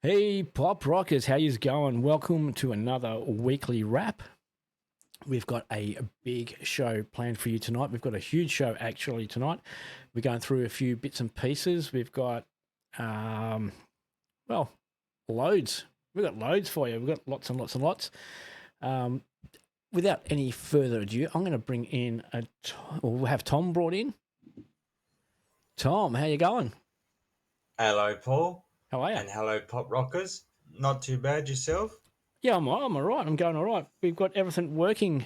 Hey, Pop Rockers, how yous going? Welcome to another weekly wrap. We've got a big show planned for you tonight. We've got a huge show actually tonight. We're going through a few bits and pieces. We've got, loads. We've got loads for you. We've got lots and lots and lots. Without any further ado, I'm going to bring in we'll have Tom brought in. Tom, how you going? Hello, Paul. How are you? And hello, Pop Rockers. Not too bad yourself? Yeah, I'm all right. I'm going all right. We've got everything working.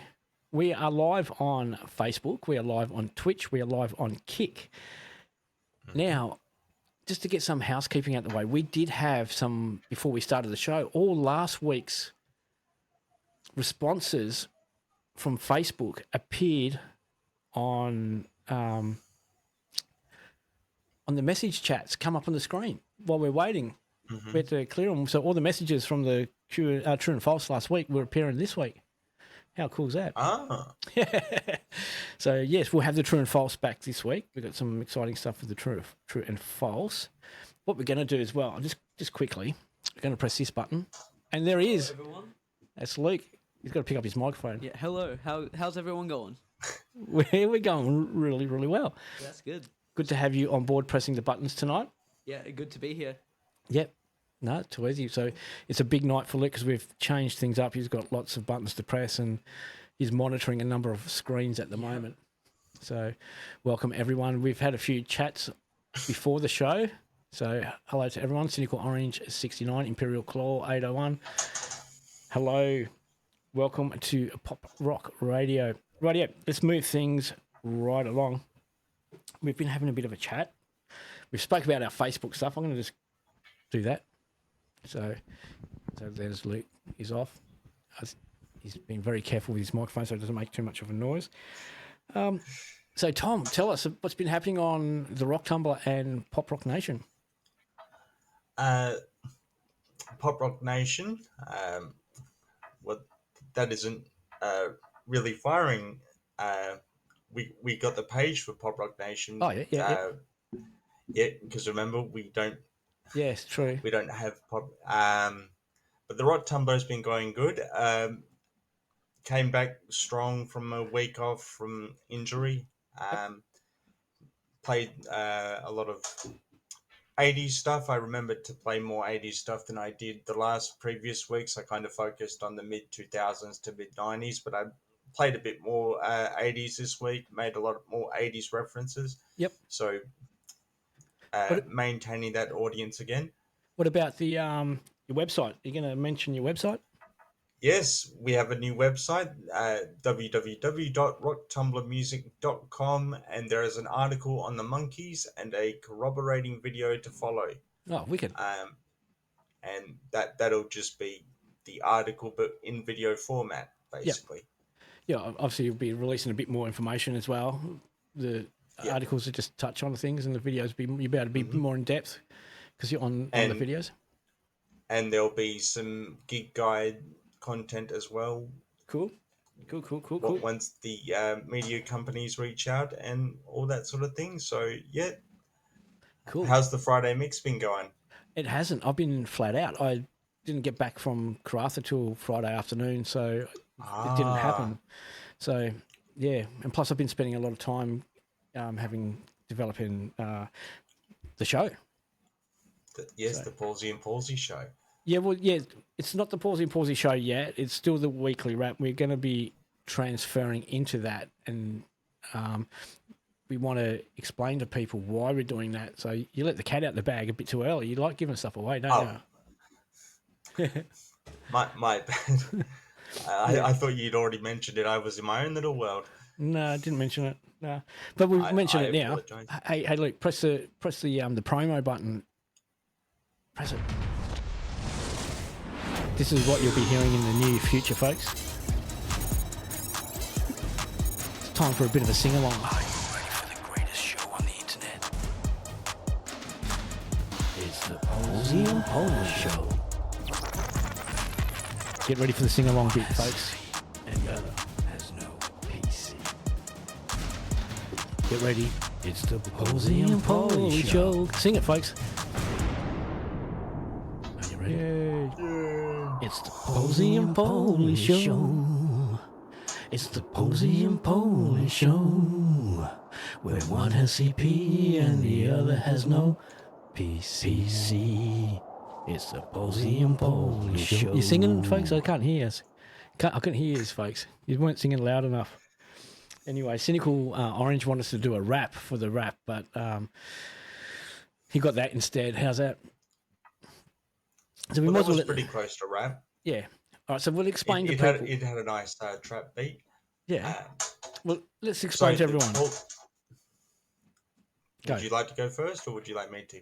We are live on Facebook. We are live on Twitch. We are live on Kick. Now, just to get some housekeeping out of the way, we did have some, before we started the show, all last week's responses from Facebook appeared on the message chats, come up on the screen while we're waiting. Mm-hmm. We had to clear them. So all the messages from the true and false last week were appearing this week. How cool is that? Ah. So, yes, we'll have the true and false back this week. We've got some exciting stuff with the true and false. What we're going to do as well, just quickly, we're going to press this button. And there he is. Hello, everyone. That's Luke. He's got to pick up his microphone. Yeah, hello. How's everyone going? We're going really, really well. That's good. Good to have you on board pressing the buttons tonight. Yeah, good to be here. Yep. No, too easy. So it's a big night for Luke because we've changed things up. He's got lots of buttons to press and he's monitoring a number of screens at the moment. So welcome, everyone. We've had a few chats before the show. So hello to everyone. Cynical Orange 69, Imperial Claw 801. Hello. Welcome to Pop Rock Radio. Rightio, let's move things right along. We've been having a bit of a chat. We've spoke about our Facebook stuff. I'm going to just do that. So there's Luke. He's off. He's been very careful with his microphone so it doesn't make too much of a noise. So, Tom, tell us what's been happening on the Rock Tumbler and Pop Rock Nation. Pop Rock Nation, that isn't really firing. We got the page for Pop Rock Nation. Oh, yeah. Yeah, because remember, we don't... Yes, true. We don't have pop... but the Rock Tumbler's been going good. Came back strong from a week off from injury. Played a lot of 80s stuff. I remembered to play more 80s stuff than I did the last previous weeks. I kind of focused on the mid-2000s to mid-90s, but I played a bit more 80s this week, made a lot more 80s references. Yep. So maintaining that audience again. What about the your website? Are you going to mention your website? Yes, we have a new website, www.rocktumblermusic.com, and there is an article on the Monkeys and a corroborating video to follow. Oh, wicked. And that'll just be the article, but in video format, basically. Yeah, obviously you'll be releasing a bit more information as well. The articles that just touch on things, and the videos you'll be able to be more in depth because you're on the videos. And there'll be some gig guide content as well. Cool. Once the media companies reach out and all that sort of thing. So, yeah. Cool. How's the Friday mix been going? It hasn't. I've been flat out. I didn't get back from Karratha till Friday afternoon, so it didn't happen. So, yeah. And plus I've been spending a lot of time developing the show. The Palsy and Pauly Show. Yeah, well, yeah, it's not the Palsy and Pauly Show yet. It's still the weekly wrap. We're going to be transferring into that, and we want to explain to people why we're doing that. So you let the cat out the bag a bit too early. You like giving stuff away, don't you? My bad. I thought you'd already mentioned it. I was in my own little world. No, I didn't mention it. No, but we've mentioned it now. Hey, Luke, press the promo button. Press it. This is what you'll be hearing in the near future, folks. It's time for a bit of a sing-along. Are you ready for the greatest show on the internet? It's the Palsy and Pauly Show. Get ready for the sing-along bit, folks. And has no PC. Get ready. It's the Palsy and Pauly Show. Sing it, folks. Are you ready? Ready? Yeah. It's the Palsy and Pauly Show. It's the Palsy and Pauly Show. Where one has CP and the other has no PCC. It's the Palsy and Pauly Show. You singing, folks? I can't hear us. I couldn't hear you, folks. You weren't singing loud enough. Anyway, Cynical Orange wanted us to do a rap for the rap, but he got that instead. How's that? So Well, might that as well was pretty close to rap. Yeah. All right, so we'll explain to It people. had a nice trap beat. Yeah. Um, Well, let's explain to everyone. Would you like to go first, or would you like me to?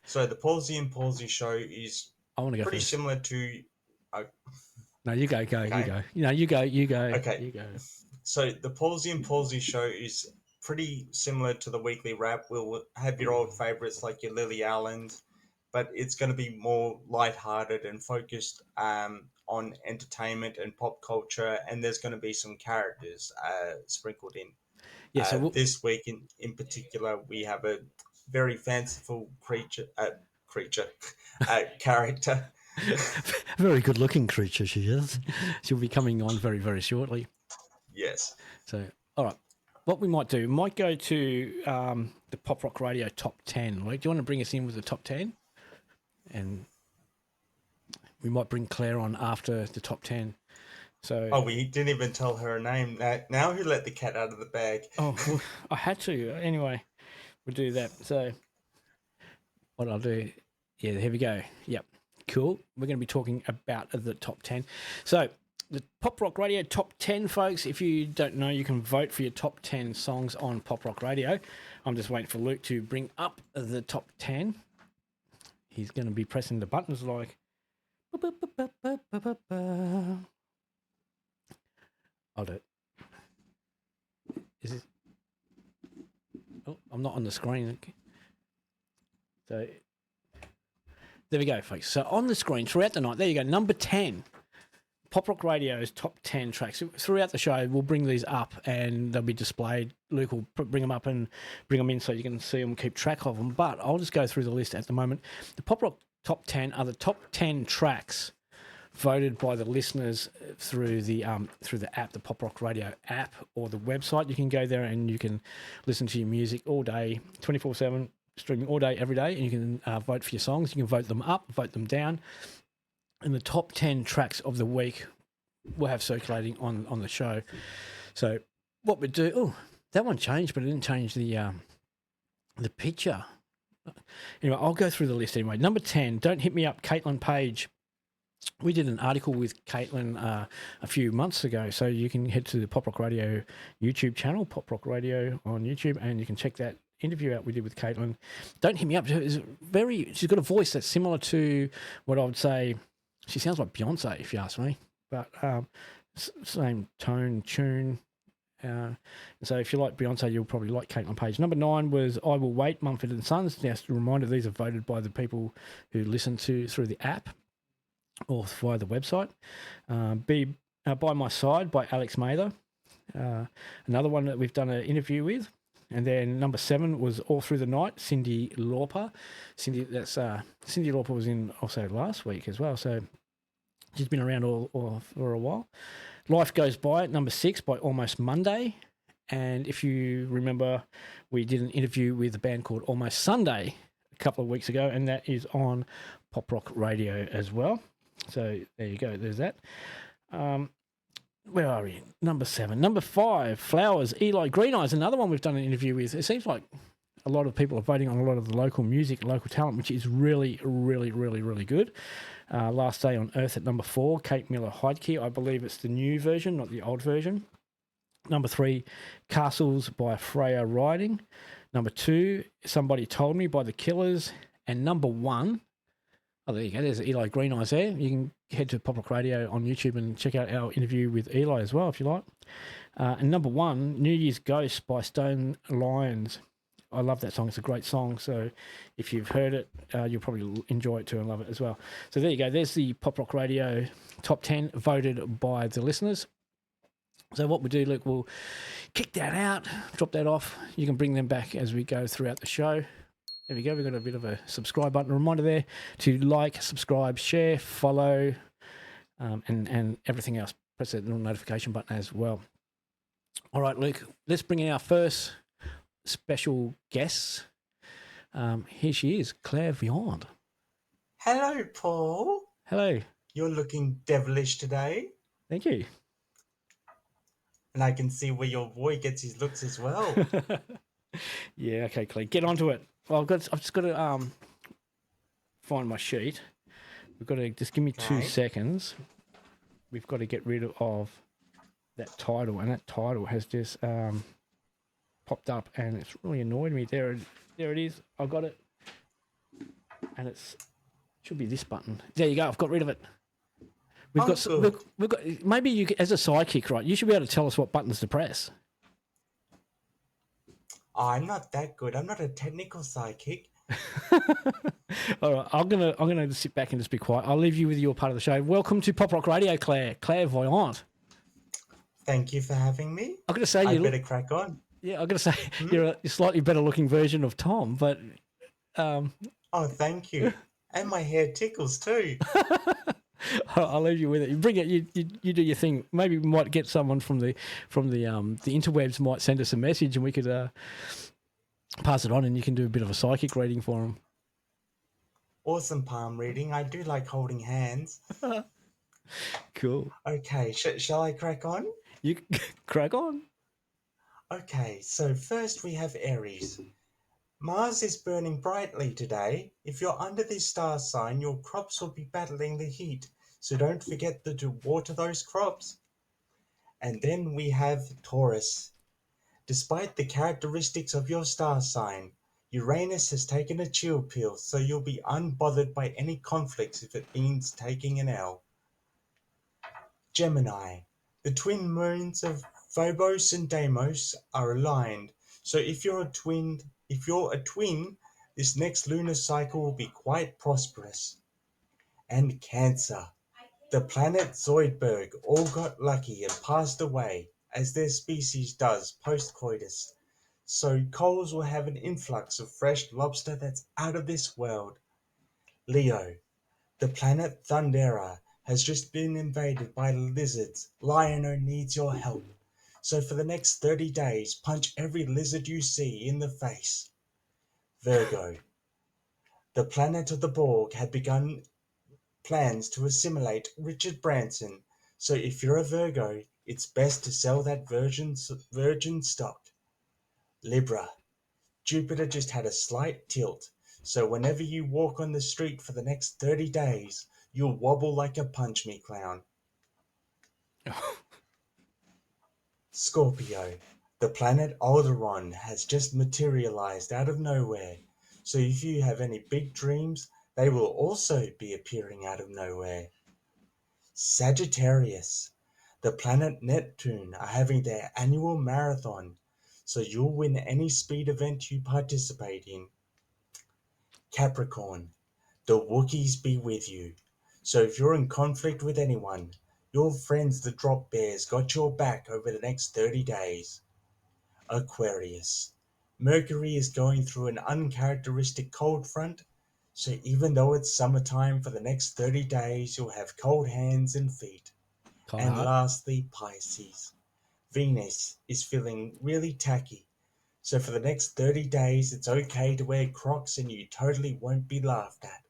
So the Palsy and Palsy Show is I want to go pretty first. similar to. No, you go, Okay. you go. No, you go. Okay. You go. So the Palsy and Palsy Show is pretty similar to the weekly wrap. We'll have your old favorites like your Lily Allens, but it's going to be more lighthearted and focused on entertainment and pop culture, and there's going to be some characters sprinkled in. Yeah, so this week in particular, we have a very fanciful character. very good-looking creature she is. She'll be coming on very, very shortly. Yes. So, all right. What we might do, we might go to the Pop Rock Radio Top 10. Right? Do you want to bring us in with the Top 10? And we might bring Claire on after the Top 10. So, we didn't even tell her name. Now who let the cat out of the bag? Oh, well, I had to. Anyway, we'll do that. So, what I'll do, yeah, here we go. Yep, cool. We're going to be talking about the top 10. So, the Pop Rock Radio Top 10, folks. If you don't know, you can vote for your top 10 songs on Pop Rock Radio. I'm just waiting for Luke to bring up the top 10. He's going to be pressing the buttons like. I'll do it. Is it? Oh, I'm not on the screen. Okay. So there we go, folks. So on the screen throughout the night, there you go. Number 10, Pop Rock Radio's top 10 tracks. Throughout the show, we'll bring these up and they'll be displayed. Luke will bring them up and bring them in so you can see them, keep track of them. But I'll just go through the list at the moment. The Pop Rock top 10 are the top 10 tracks voted by the listeners through the app, the Pop Rock Radio app, or the website. You can go there and you can listen to your music all day, 24/7, streaming all day, every day, and you can vote for your songs. You can vote them up, vote them down, and the top 10 tracks of the week we'll have circulating on the show. So what we do? Oh, that one changed, but it didn't change the picture. Anyway, I'll go through the list anyway. Number 10, Don't Hit Me Up, Caitlin Page. We did an article with Caitlin a few months ago, so you can head to the Pop Rock Radio YouTube channel, Pop Rock Radio on YouTube, and you can check that interview out we did with Caitlin. Don't Hit Me Up. She's got a voice that's similar to what I would say. She sounds like Beyonce, if you ask me, but same tone, tune. So if you like Beyonce, you'll probably like Caitlin Page. Number 9 was I Will Wait, Mumford & Sons. Just a reminder, these are voted by the people who listen through the app or via the website. Be By My Side by Alex Mather. Another one that we've done an interview with. And then number 7 was All Through the Night, Cyndi Lauper. Cyndi Lauper was in also last week as well, so she's been around all for a while. Life Goes By, number 6 by Almost Monday. And if you remember, we did an interview with a band called Almost Sunday a couple of weeks ago, and that is on Pop Rock Radio as well. So there you go, there's that. Where are we? Number 7. Number 5, Flowers, Eli Green Eyes, another one we've done an interview with. It seems like a lot of people are voting on a lot of the local music, local talent, which is really, really, really, really good. Last Day on Earth at number 4, Kate Miller Heidke. I believe it's the new version, not the old version. Number 3, Castles by Freya Riding. Number 2, Somebody Told Me by The Killers. And number 1, oh, there you go. There's Eli Green Eyes there. You can head to Pop Rock Radio on YouTube and check out our interview with Eli as well, if you like. And number 1, New Year's Ghost by Stone Lions. I love that song. It's a great song. So if you've heard it, you'll probably enjoy it too and love it as well. So there you go. There's the Pop Rock Radio Top 10 voted by the listeners. So what we do, Luke, we'll kick that out, drop that off. You can bring them back as we go throughout the show. There we go. We've got a bit of a subscribe button. A reminder there to like, subscribe, share, follow, and everything else. Press that little notification button as well. All right, Luke, let's bring in our first special guest. Here she is, Clairvoyant. Hello, Paul. Hello. You're looking devilish today. Thank you. And I can see where your boy gets his looks as well. Yeah, okay, Claire. Get onto it. Well, I've just got to find my sheet. We've got to just give me 2 seconds. We've got to get rid of that title, and that title has just popped up, and it's really annoyed me. There it is. I've got it, and should be this button. There you go. I've got rid of it. We've got maybe you as a sidekick, right? You should be able to tell us what buttons to press. Oh, I'm not that good. I'm not a technical sidekick. All right, I'm gonna sit back and just be quiet. I'll leave you with your part of the show. Welcome to Pop Rock Radio, Clairvoyant. Thank you for having me. I'm gonna say I better crack on. Yeah, I'm gonna say you're a slightly better looking version of Tom, but Oh, thank you. And my hair tickles too. I'll leave you with it. You bring it. You do your thing. Maybe we might get someone from the interwebs might send us a message, and we could pass it on, and you can do a bit of a psychic reading for them. Awesome palm reading. I do like holding hands. Cool. Okay, shall I crack on? You crack on. Okay, so first we have Aries. Mars is burning brightly today. If you're under this star sign, your crops will be battling the heat, so don't forget to water those crops. And then we have Taurus. Despite the characteristics of your star sign, Uranus has taken a chill pill, so you'll be unbothered by any conflicts if it means taking an L. Gemini. The twin moons of Phobos and Deimos are aligned, so if you're a twin, this next lunar cycle will be quite prosperous. And Cancer. The planet Zoidberg all got lucky and passed away, as their species does post-coitus. So Coles will have an influx of fresh lobster that's out of this world. Leo. The planet Thundera has just been invaded by lizards. Lion-O needs your help. So for the next 30 days, punch every lizard you see in the face. Virgo. The planet of the Borg had begun plans to assimilate Richard Branson, so if you're a Virgo, it's best to sell that virgin stock. Libra. Jupiter just had a slight tilt, so whenever you walk on the street for the next 30 days, you'll wobble like a punch me clown. Scorpio. The planet Alderaan has just materialized out of nowhere, so if you have any big dreams, they will also be appearing out of nowhere. Sagittarius. The planet Neptune are having their annual marathon, so you'll win any speed event you participate in. Capricorn. The Wookiees be with you, so if you're in conflict with anyone, your friends the Drop Bears got your back over the next 30 days. Aquarius. Mercury is going through an uncharacteristic cold front, so even though it's summertime, for the next 30 days you'll have cold hands and feet. And lastly, Pisces. Venus is feeling really tacky, so for the next 30 days it's okay to wear Crocs and you totally won't be laughed at.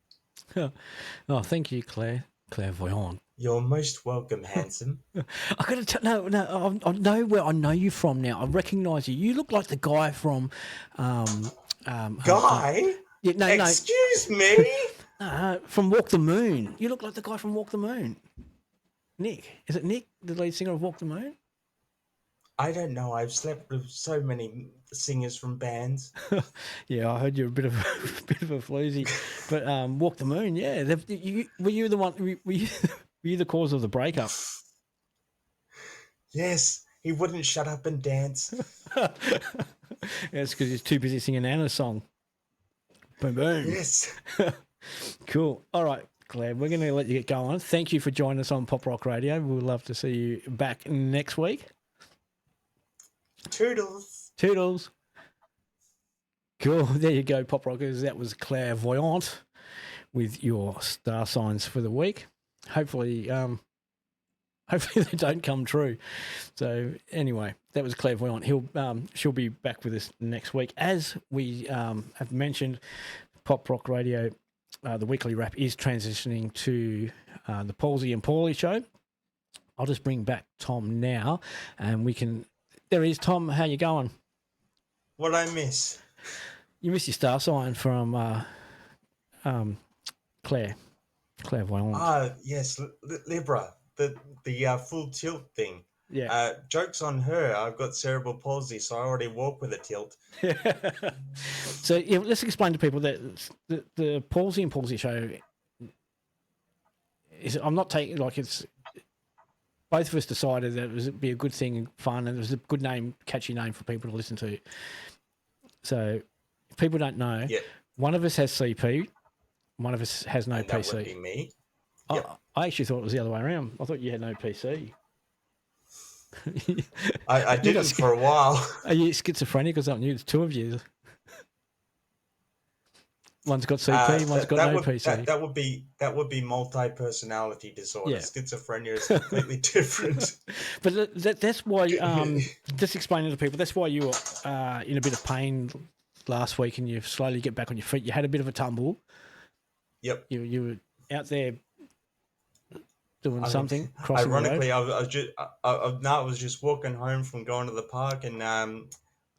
Oh, thank you, Clairvoyant. You're most welcome, handsome. I gotta tell, I know where I know you from now. I recognise you. You look like the guy from, Guy? Yeah, no, Excuse me? from Walk the Moon. You look like the guy from Walk the Moon. Nick, is it Nick, the lead singer of Walk the Moon? I don't know. I've slept with so many singers from bands. Yeah, I heard you're a bit of a floozy, but Walk the Moon, yeah. Were you the one? Were you the cause of the breakup? Yes, he wouldn't shut up and dance. Yeah, it's because he's too busy singing Anna's song. Boom, boom. Yes. Cool. All right, Claire, we're going to let you get going. Thank you for joining us on Pop Rock Radio. We'll love to see you back next week. Toodles. Toodles. Cool. There you go, Pop Rockers. That was clairvoyant with your star signs for the week. Hopefully, hopefully they don't come true. So anyway, that was clairvoyant. She'll be back with us next week. As we have mentioned, Pop Rock Radio, the weekly wrap is transitioning to the Palsy and Pauly Show. I'll just bring back Tom now, and we can. There he is, Tom. How you going? What I miss? You missed your star sign from clairvoyant. Yes, Libra. The full tilt thing. Yeah. Joke's on her. I've got cerebral palsy, so I already walk with a tilt. So yeah, let's explain to people that the Palsy and Palsy Show is. I'm not taking like it's. Both of us decided that it would be a good thing and fun, and it was a good name, catchy name for people to listen to. So, if people don't know, one of us has CP, one of us has no and PC. That would be me. I actually thought it was the other way around. I thought you had no PC. I didn't for a while. Are you schizophrenic or something? There's two of you. One's got CP, one's got no PC. That would be multi-personality disorder. Yeah. Schizophrenia is completely different. But that's why. Just explaining to people, that's why you were in a bit of pain last week, and you slowly get back on your feet. You had a bit of a tumble. Yep. You were out there doing something. Crossing ironically, the road. I was just walking home from going to the park, and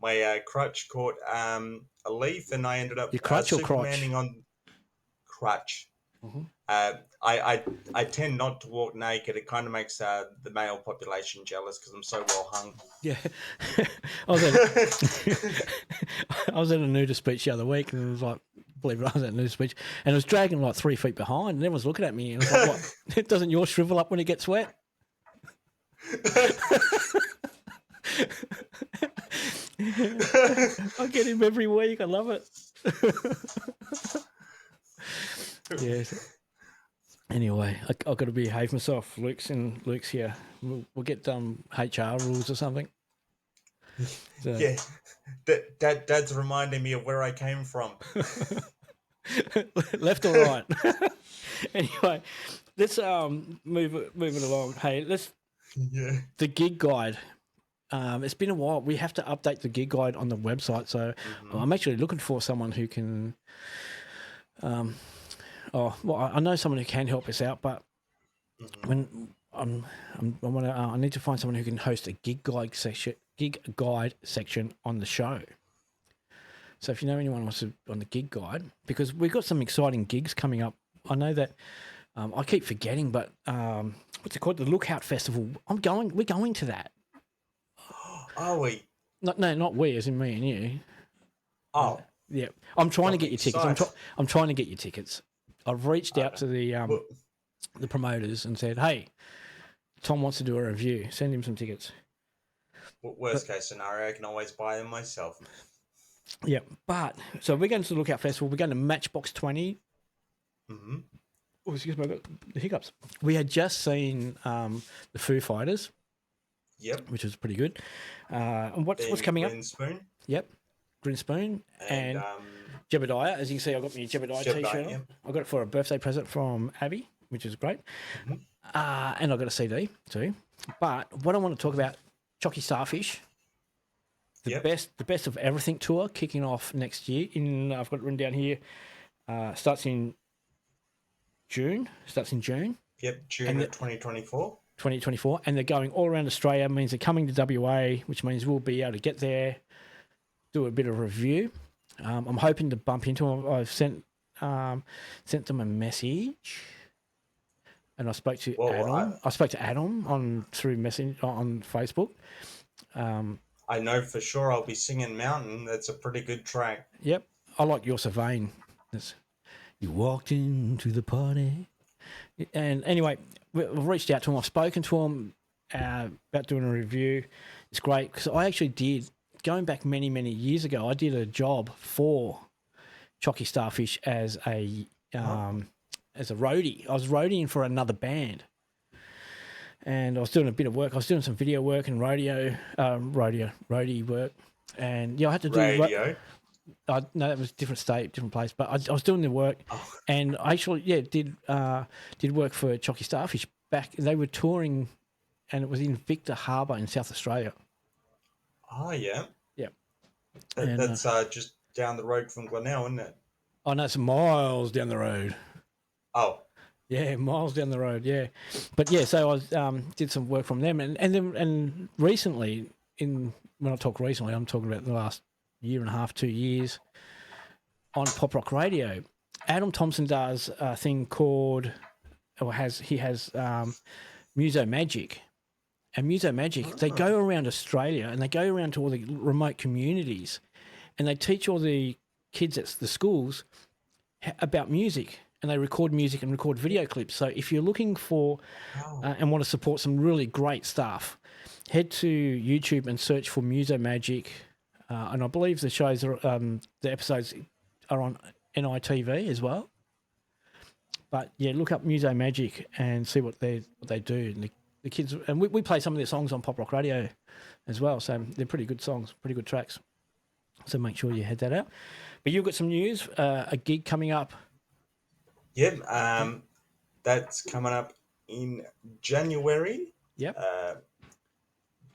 my crutch caught a leaf, and I ended up Your crutch or crotch? Supermaning on crutch. Mm-hmm. I tend not to walk naked. It kind of makes the male population jealous because I'm so well hung. Yeah. I was at a nudist beach the other week, and it was like, believe it or not, I was at a nudist beach, and it was dragging like 3 feet behind, and everyone's looking at me, and I was like, what? Doesn't yours shrivel up when it gets wet? I get him every week. I love it. Yes. Anyway, I've got to behave myself. Luke's here. We'll get HR rules or something. So. Yeah, Dad's reminding me of where I came from. Left or right? Anyway, let's move it along. Hey, the gig guide. It's been a while. We have to update the gig guide on the website. So I'm actually looking for someone who can. I know someone who can help us out, but when I need to find someone who can host a gig guide section on the show. So if you know anyone else on the gig guide, because we've got some exciting gigs coming up. I know that I keep forgetting, but what's it called? The Lookout Festival. We're going to that. Are we? Not we, as in me and you. Oh. Yeah. I'm trying to get your tickets. I'm trying to get your tickets. I've reached out to the promoters and said, hey, Tom wants to do a review. Send him some tickets. Worst case scenario, I can always buy them myself. Yeah, but so we're going to the Lookout Festival. We're going to Matchbox 20. Mm-hmm. Oh, excuse me, I got the hiccups. We had just seen the Foo Fighters. Yep. Which was pretty good. And what's coming up? Green Spoon. Yep. Green Spoon and Jebediah. As you can see, I got me a Jebediah t-shirt. Yep. I got it for a birthday present from Abby, which is great. Mm-hmm. And I got a CD too. But what I want to talk about, Chocky Starfish. The best of everything tour kicking off next year. I've got it written down here. Starts in June. Yep, June of 2024. 2024, and they're going all around Australia. Means they're coming to WA, which means we'll be able to get there, do a bit of review. I'm hoping to bump into them. I've sent them a message, and I spoke to Adam. I spoke to Adam through message on Facebook. I know for sure I'll be singing Mountain. That's a pretty good track. Yep, I like Your Sylvain. You walked into the party. And anyway, we've reached out to him. I've spoken to him about doing a review. It's great because I actually did, going back many, many years ago, I did a job for Chocky Starfish as a roadie. I was roadieing for another band. And I was doing a bit of work. I was doing some video work and roadie work. And yeah, I had to do radio. No, it was different state, different place. But I was doing the work, and I actually did work for Chocky Starfish back. They were touring, and it was in Victor Harbour in South Australia. Oh, yeah. Yeah, That's just down the road from Glenelg, isn't it? Oh, no, it's miles down the road. Oh. Yeah, miles down the road. Yeah, but yeah, so I was did some work from them, and recently when I talk recently, I'm talking about the last year and a half, 2 years on Pop Rock Radio. Adam Thompson does a thing called, he has Muso Magic, and Muso Magic. They go around Australia and they go around to all the remote communities, and they teach all the kids at the schools about music. And they record music and record video clips. So if you're looking for and want to support some really great stuff, head to YouTube and search for Muso Magic. And I believe the shows are the episodes are on NITV as well. But yeah, look up Muso Magic and see what they do. And the kids, and we play some of their songs on Pop Rock Radio as well. So they're pretty good songs, pretty good tracks. So make sure you head that out. But you've got some news, a gig coming up. Yep, that's coming up in January. Yep.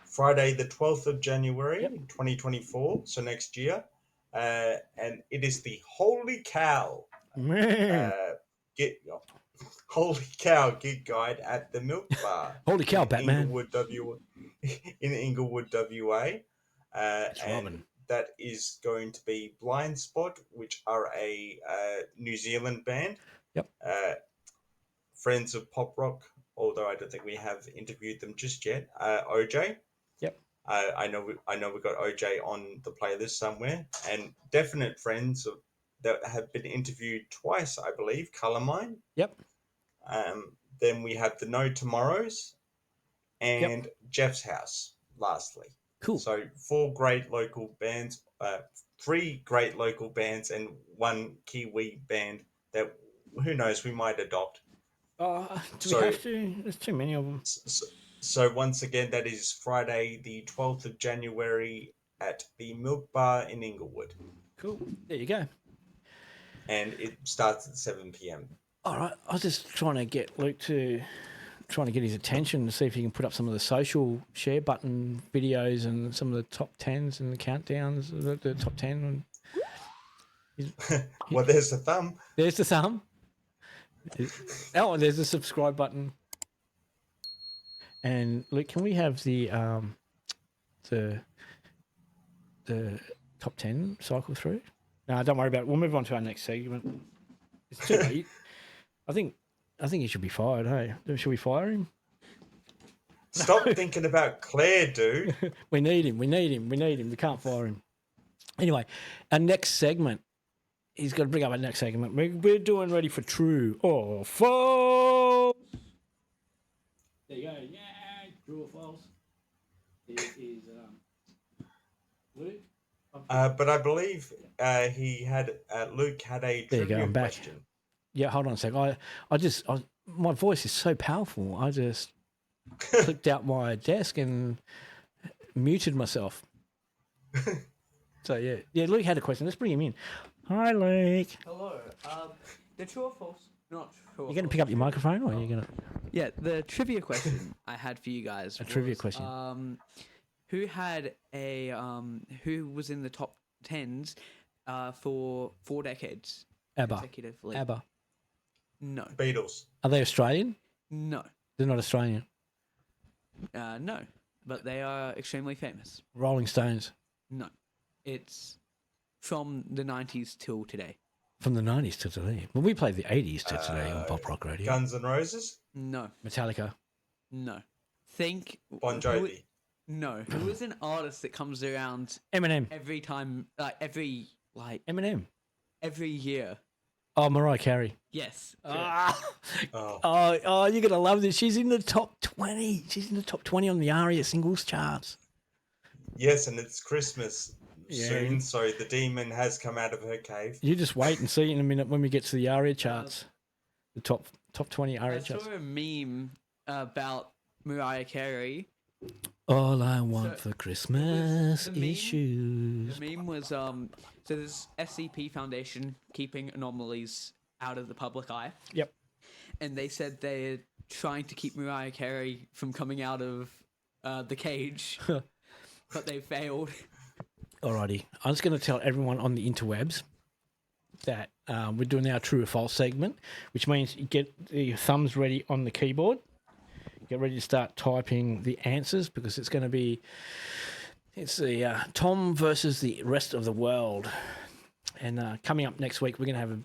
Friday, the 12th of January, 2024, so next year. And it is the Holy Cow. Holy Cow gig guide at the Milk Bar. Holy cow, Batman. In Inglewood, WA. And that is going to be Blind Spot, which are a New Zealand band. Yep. Friends of Pop Rock, although I don't think we have interviewed them just yet. OJ. Yep. I know we got OJ on the playlist somewhere, and definite friends that have been interviewed twice, I believe. Colormine. Yep. Then we have the No Tomorrows, and Jeff's House. Lastly. Cool. So 4 great local bands, 3 great local bands, and 1 Kiwi band that, who knows, we might adopt. Do we have to? There's too many of them. So once again, that is Friday, the 12th of January at the Milk Bar in Inglewood. Cool. There you go. And it starts at 7 p.m. All right. I was just trying to get Luke trying to get his attention to see if he can put up some of the social share button videos and some of the top 10s and the countdowns, the top 10. Well, there's the thumb. There's the thumb. There's the subscribe button. And Luke, can we have the top 10 cycle through? No, don't worry about it. We'll move on to our next segment. It's too late. I think he should be fired, hey? Should we fire him? Stop thinking about Claire, dude. We need him. We can't fire him. Anyway, our next segment. He's got to bring up our next segment. We're doing ready for true or false. There you go. Yeah, true or false. It is Luke. But I believe Luke had a trivia question. Yeah, hold on a sec. My voice is so powerful. I just clicked out my desk and muted myself. So yeah. Luke had a question. Let's bring him in. Hi, Luke. Hello. The true or false? Not true. You're going to pick up your microphone, or are you going to? Yeah, the trivia question I had for you guys. Trivia question. Who had who was in the top 10s for 4 decades ABBA. consecutively? ABBA. No. Beatles. Are they Australian? No. They're not Australian. No, but they are extremely famous. Rolling Stones. No, it's from the 90s till today. From the 90s to today. Well, we played the 80s to today on Pop Rock Radio. Guns N' Roses? No. Metallica. No. Think... Bon Jovi? No. Who is an artist that comes around... Eminem. Every time... Eminem. Every year. Oh, Mariah Carey. Yes. Oh, you're going to love this. She's in the top 20. She's in the top 20 on the ARIA singles charts. Yes, and it's Christmas soon, so the demon has come out of her cave. You just wait and see in a minute when we get to the ARIA charts. The top 20 ARIA charts. I saw a meme about Mariah Carey All I want So, for Christmas the meme- is shoes. The meme was so there's SCP Foundation keeping anomalies out of the public eye, Yep. and they said they're trying to keep Mariah Carey from coming out of the cage, but they failed. Alrighty. I'm just going to tell everyone on the interwebs that we're doing our true or false segment, which means you get your thumbs ready on the keyboard. Get ready to start typing the answers because it's going to be the Tom versus the rest of the world. And coming up next week, we're going to have a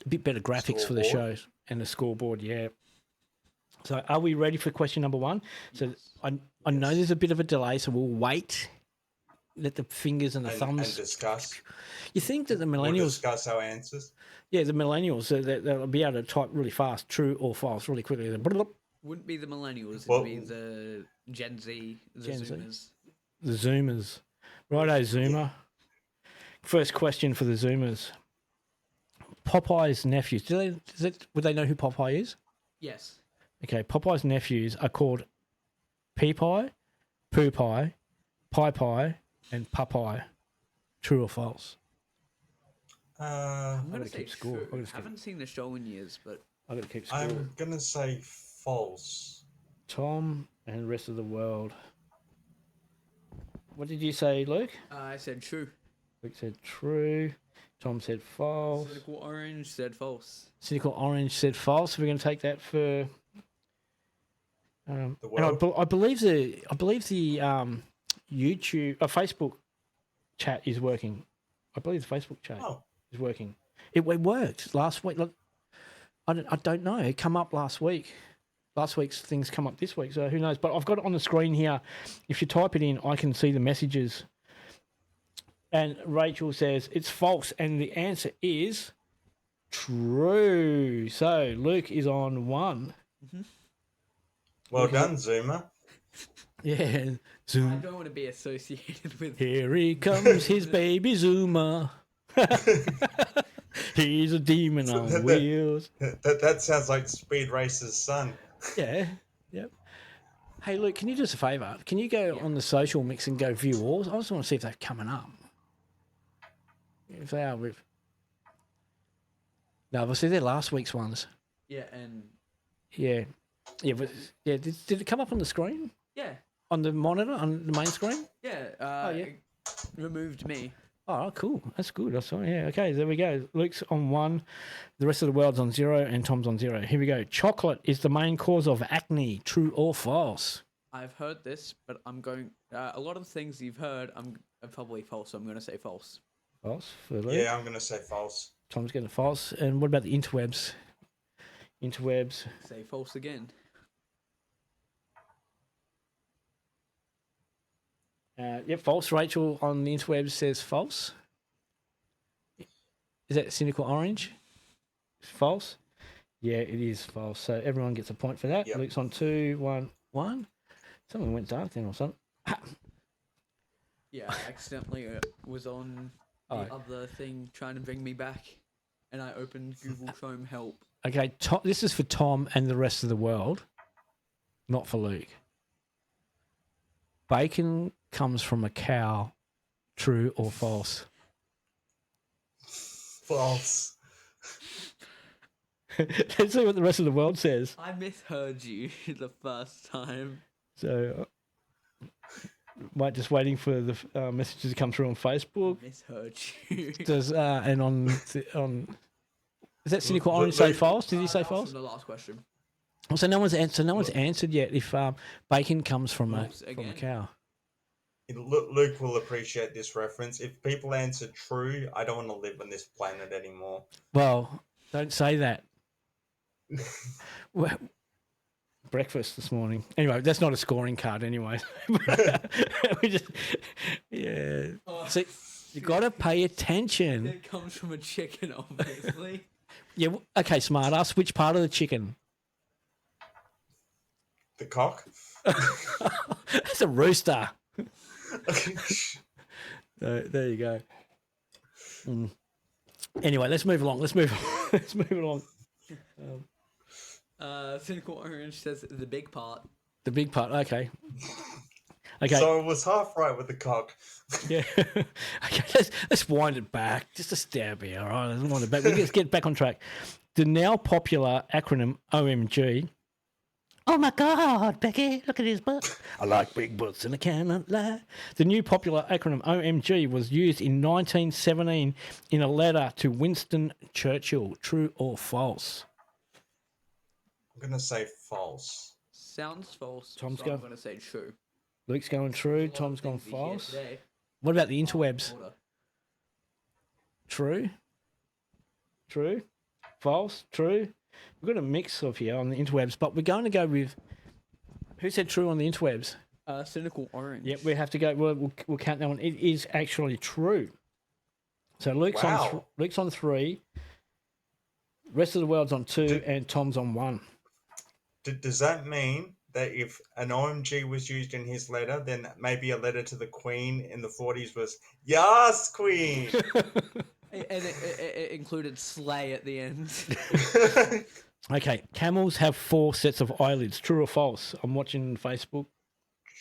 bit better graphics for the shows and the scoreboard. Yeah. So, are we ready for question number one? So, I know there's a bit of a delay, so we'll wait. Let the fingers and the thumbs and discuss. You think that the We'll millennials, discuss our answers. yeah, the millennials, they'll be able to type really fast, true or false, really quickly. Wouldn't be the millennials, Well- it'd be the Gen Z, the Gen Z. Zoomers. The Zoomers. Righto, Zoomer. First question for the Zoomers. Popeye's nephews. Would they know who Popeye is? Yes. Okay, Popeye's nephews are called Pea-Pie, Poo-Pie, Pie-Pie, and Popeye. True or false? I'm gotta gonna say keep score. true. I gotta Haven't seen the show in years, but I've got to keep score. I'm gonna say false. Tom and the rest of the world. What did you say, Luke? I said true. Luke said true. Tom said false. Cynical Orange said false. Cynical Orange said false. We're going to take that for. And I believe the YouTube, Facebook chat is working. I believe the Facebook chat is working. It worked last week. Look, I don't know. It come up last week. Last week's things come up this week, so who knows? But I've got it on the screen here. If you type it in, I can see the messages. And Rachel says it's false, and the answer is true. So Luke is on one. Well done, Zoomer. Yeah, I Zoom. don't want to be associated with. Here he comes, his baby Zoomer. He's a demon on wheels. That sounds like Speed Racer's son. Yeah, yep. Hey, Luke, can you do us a favour? Can you go on the social mix and go view all? I just want to see if they're coming up. If they are, no, but see, they're last week's ones. Yeah, and Yeah, but did it come up on the screen? yeah, On the monitor, on the main screen? yeah. yeah. It removed me. Oh, cool. That's good. That's all. Yeah. Okay. There we go. Luke's on 1. The rest of the world's on 0, and Tom's on 0. Here we go. Chocolate is the main cause of acne. True or false? I've heard this, but I'm going. A lot of things you've heard, are probably false. So I'm going to say false. False for Luke. Yeah, I'm gonna say false. Tom's getting false. And what about the interwebs? Interwebs. Say false again. False. Rachel on the interwebs says false. Is that Cynical Orange? False? Yeah, it is false. So everyone gets a point for that. Yep. Luke's on 2, 1, 1. Something went dark then or something. Yeah, I accidentally was on the other thing trying to bring me back, and I opened Google Chrome Help. Okay, this is for Tom and the rest of the world, not for Luke. Bacon comes from a cow. True or false? False. Let's see what the rest of the world says. I misheard you the first time. So, just waiting for the messages to come through on Facebook. Misheard you. Does and on is that Cynical Orange say false? Did he say false? From the last question. So no one's answered yet. If bacon comes from a False again. cow. Luke will appreciate this reference. If people answer true, I don't want to live on this planet anymore. Well, don't say that. Well, breakfast this morning. Anyway, that's not a scoring card anyway. We just, yeah. See, you got to pay attention. It comes from a chicken, obviously. Yeah. Okay, smart ass. Which part of the chicken? The cock? That's a rooster. There you go. Anyway, let's move along. Let's move along. Cynical Orange says the big part. The big part. Okay. Okay. So it was half right with the cock. Yeah. Okay. Let's wind it back. Just a stab here. All right. Let's wind it back. Let's get back on track. The now popular acronym OMG. Oh my God, Becky, look at his butt. I like big butts and I cannot lie. The new popular acronym OMG was used in 1917 in a letter to Winston Churchill. True or false? I'm going to say false. Sounds false. Tom's so go. I'm going to say true. Luke's going true. There's a lot of Tom's gone things we hear false. today. What about the interwebs? Order. True. True. False. True. We've got a mix of here on the interwebs, but we're going to go with who said true on the interwebs? Cynical Orange. Yep, we have to go. We'll count that one. It is actually true. So Luke's Wow. Luke's on 3. Rest of the world's on 2, and Tom's on 1. Does that mean that if an OMG was used in his letter, then maybe a letter to the Queen in the 40s was, "Yes, Queen"? And it included slay at the end. Okay, camels have 4 sets of eyelids. True or false? I'm watching Facebook.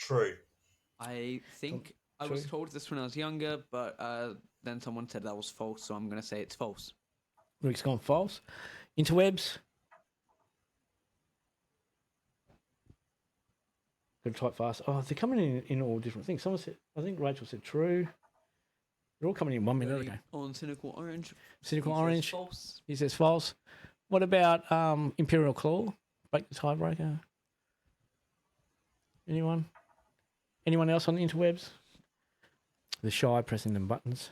True. I think I was told this when I was younger, but then someone said that was false, so I'm going to say it's false. Luke's gone false. Interwebs. Got to type fast. Oh, they're coming in all different things. Someone said, I think Rachel said true. They're all coming in 1 minute ago. On Cynical Orange. Cynical He says Orange. false. He says false. What about Imperial Claw? Break the tiebreaker. Anyone? Anyone else on the interwebs? The shy pressing them buttons.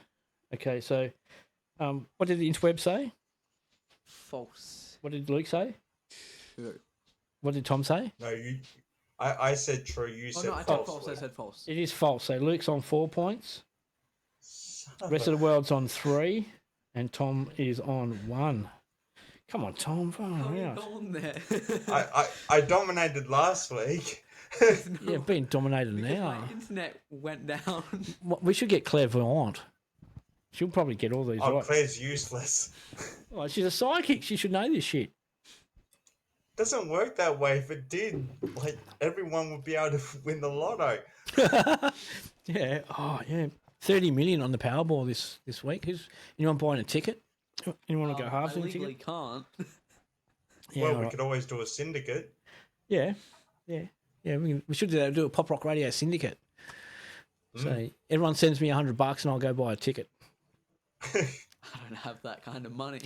Okay, so what did the interweb say? False. What did Luke say? True. What did Tom say? No, I said true. You Oh said no, I said false. false. I said false. It is false. So Luke's on 4 points. Son The of rest a- of the world's on 3, and Tom is on 1. Come on, Tom. Far How are you out. going there? I dominated last week. Yeah, being dominated Because now. my internet went down. We should get clairvoyant. She'll probably get all these Oh, right. Claire's useless. Oh, she's a psychic. She should know this shit. Doesn't work that way. If it did, like everyone would be able to win the lotto. Yeah. Oh, yeah. 30 million on the Powerball this week. Anyone buying a ticket? Anyone want to go halves I in a legally ticket? can't. Yeah, Well, all we right. could always do a syndicate. Yeah. We should do a Pop Rock Radio syndicate. So everyone sends me $100 and I'll go buy a ticket. I don't have that kind of money.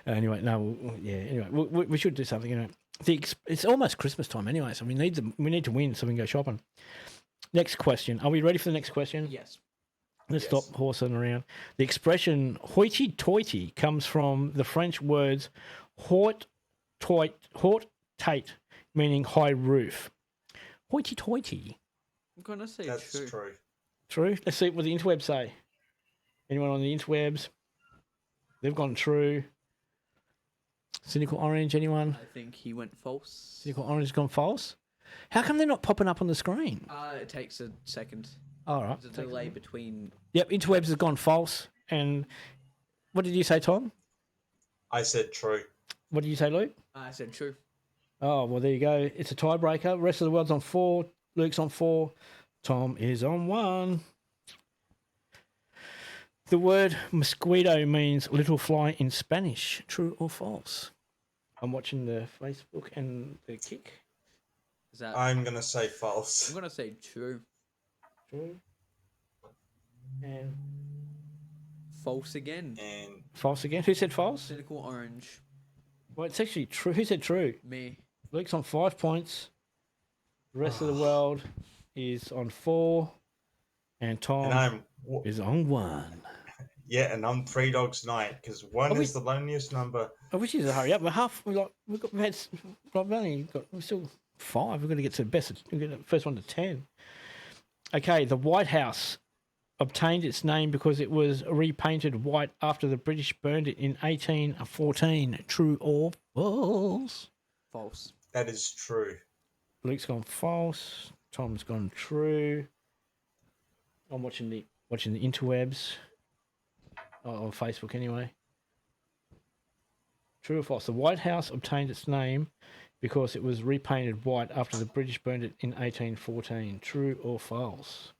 Anyway, no, Anyway, we should do something. You know, it's almost Christmas time anyway, so we need to win so we can go shopping. Next question. Are we ready for the next question? Yes. Let's Yes. stop horsing around. The expression hoity-toity comes from the French words haut-tate, meaning high roof. Hoity-toity. I'm gonna say That's true. true. True? Let's see what the interwebs say. Anyone on the interwebs? They've gone true. Cynical Orange, anyone? I think he went false. Cynical Orange has gone false. How come they're not popping up on the screen? It takes a second. All right. There's a delay between. Yep, interwebs has gone false. And what did you say, Tom? I said true. What did you say, Luke? I said true. Oh, well, there you go. It's a tiebreaker. Rest of the world's on 4. Luke's on 4. Tom is on 1. The word mosquito means little fly in Spanish. True or false? I'm watching the Facebook and the kick. Is that? I'm gonna say false. I'm gonna say true. True. And False again. And false again. Who said false? Cynical Orange. Well, it's actually true. Who said true? Me. Luke's on 5 points. The rest of the world is on 4. And Tom I'm is on 1. and I'm 3 dogs night because 1 is the loneliest number. I wish you to hurry up. We're still 5. We're going to get to the best. We'll get the first one to 10. Okay, the White House obtained its name because it was repainted white after the British burned it in 1814. True or false? False. That is true. Luke's gone false. Tom's gone true. I'm watching the interwebs. On Facebook anyway. True or false? The White House obtained its name because it was repainted white after the British burned it in 1814. True or false?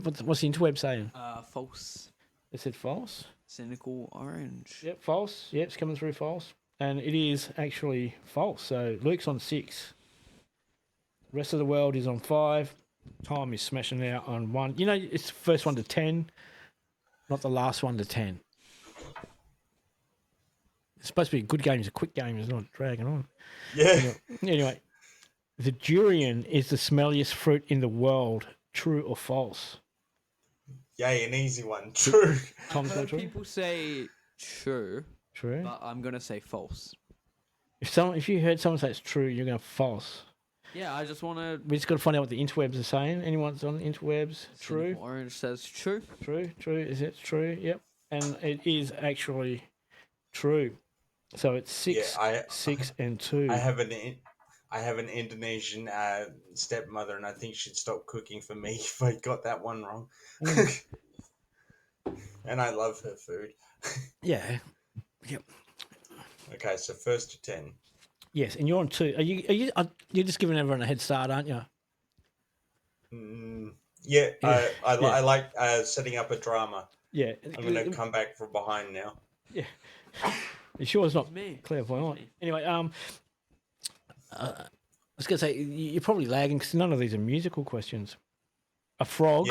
What's the interweb saying? False. It said false. Cynical orange. Yep, false. Yep, it's coming through false. And it is actually false. So Luke's on 6. Rest of the world is on 5. Tom is smashing out on 1. You know, it's the first one to 10, not the last one to 10. It's supposed to be a good game. It's a quick game. It's not dragging on. Yeah. Anyway, the durian is the smelliest fruit in the world. True or false? Yay, an easy one. True. Tom's I've got heard true. people say true, True. but I'm gonna say false. If you heard someone say it's true, you're going false. Yeah, I just want to. We just got to find out what the interwebs are saying. Anyone's on the interwebs? True. Orange says true. True. Is it true? Yep. And it is actually true. So it's 6, Yeah, 6 and 2. I have an Indonesian stepmother, and I think she'd stop cooking for me if I got that one wrong. And I love her food. Yeah. Yep. Okay, so first to 10. Yes, and you're on 2. You're just giving everyone a head start, aren't you? Yeah, Yeah. I like setting up a drama. Yeah. I'm going to come back from behind now. Yeah. You sure it's not Me. clairvoyant? Anyway, I was going to say, you're probably lagging because none of these are musical questions. A frog,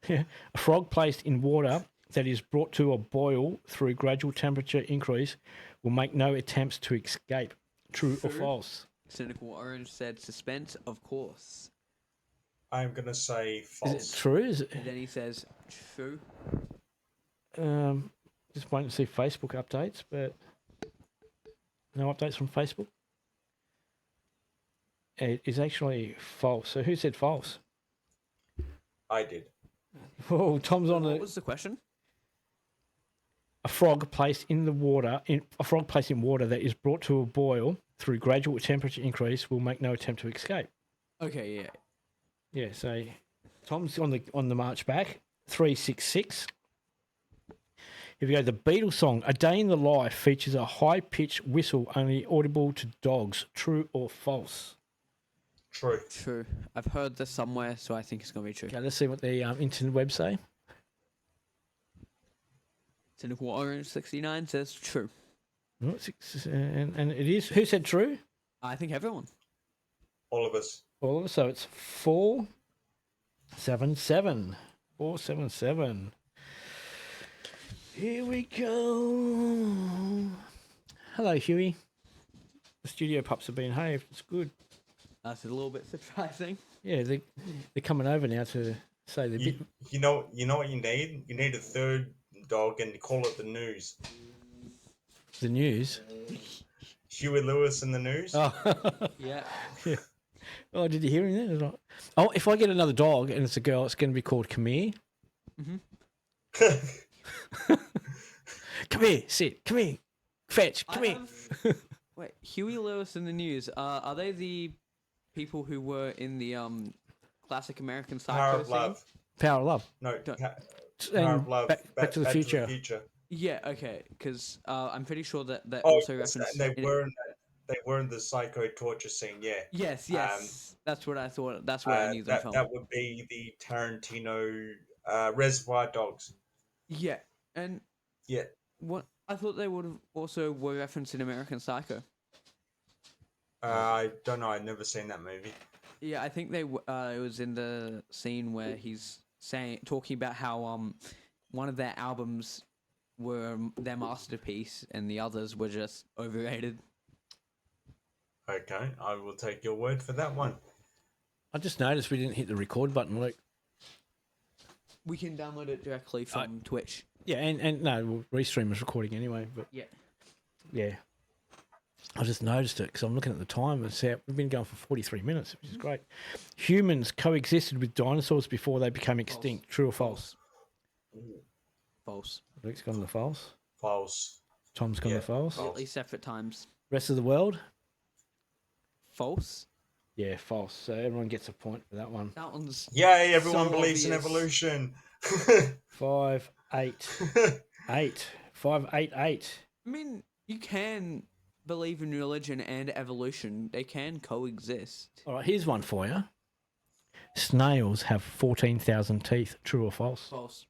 Yeah. a frog placed in water that is brought to a boil through gradual temperature increase will make no attempts to escape. True or True. false? Cynical orange said suspense, of course. I'm going to say Is false. it true? Is it? And then he says true. Just waiting to see Facebook updates, but no updates from Facebook. It is actually false. So who said false? I did. Oh, Tom's on What the was the question? a frog placed in water that is brought to a boil through gradual temperature increase will make no attempt to escape. Okay, yeah. Yeah, so Tom's on the march back. 366. Here we go. The Beatles song "A Day in the Life" features a high-pitched whistle only audible to dogs. True or false? True. True. I've heard this somewhere, so I think it's gonna be true. Okay, let's see what the internet web say. Cynical orange 69 says true. Oh, 6, and it is. Who said true? I think everyone. All of us. All of us. So it's 477. 477. Here we go. Hello, Huey. The studio pups have been behaved. It's good. That's a little bit surprising. Yeah, they're coming over now to say they're bit. You know what you need? You need a third dog and call it the news. The news. Huey Lewis and the news. Oh, Yeah. yeah. Oh, did you hear him there? Oh, if I get another dog and it's a girl, it's going to be called Come Here. Come here, sit. Come here, fetch. Come here. Wait, Huey Lewis in the news. Are they the people who were in the classic American Psycho Power of scene? Love. Power of Love. No, Don't- Power And of Love. Back to the Future. Yeah, okay, because I'm pretty sure that Oh, also yes, referenced. they were in the psycho torture scene. Yeah. Yes, that's what I thought. That's where I knew them from. That would be the Tarantino Reservoir Dogs. Yeah, and Yeah. what I thought they would have also were referenced in American Psycho. I don't know. I've never seen that movie. Yeah, I think it was in the scene where he's talking about how one of their albums were their masterpiece and the others were just overrated. Okay, I will take your word for that one. I just noticed we didn't hit the record button, Luke. We can download it directly from Twitch. Yeah, and no, well, Restream was recording anyway, but yeah. I just noticed it because I'm looking at the time and see we've been going for 43 minutes, which is great. Humans coexisted with dinosaurs before they became extinct. True or false? False. Luke's gone to false. False. Tom's gone to false. False. At least separate times. Rest of the world? False. Yeah, false. So everyone gets a point for that one. That one's Yay! Everyone so believes in obvious. evolution. 5, 8, 8. 5, 8, 8. I mean, you can believe in religion and evolution. They can coexist. All right, here's one for you. Snails have 14,000 teeth. True or false? False.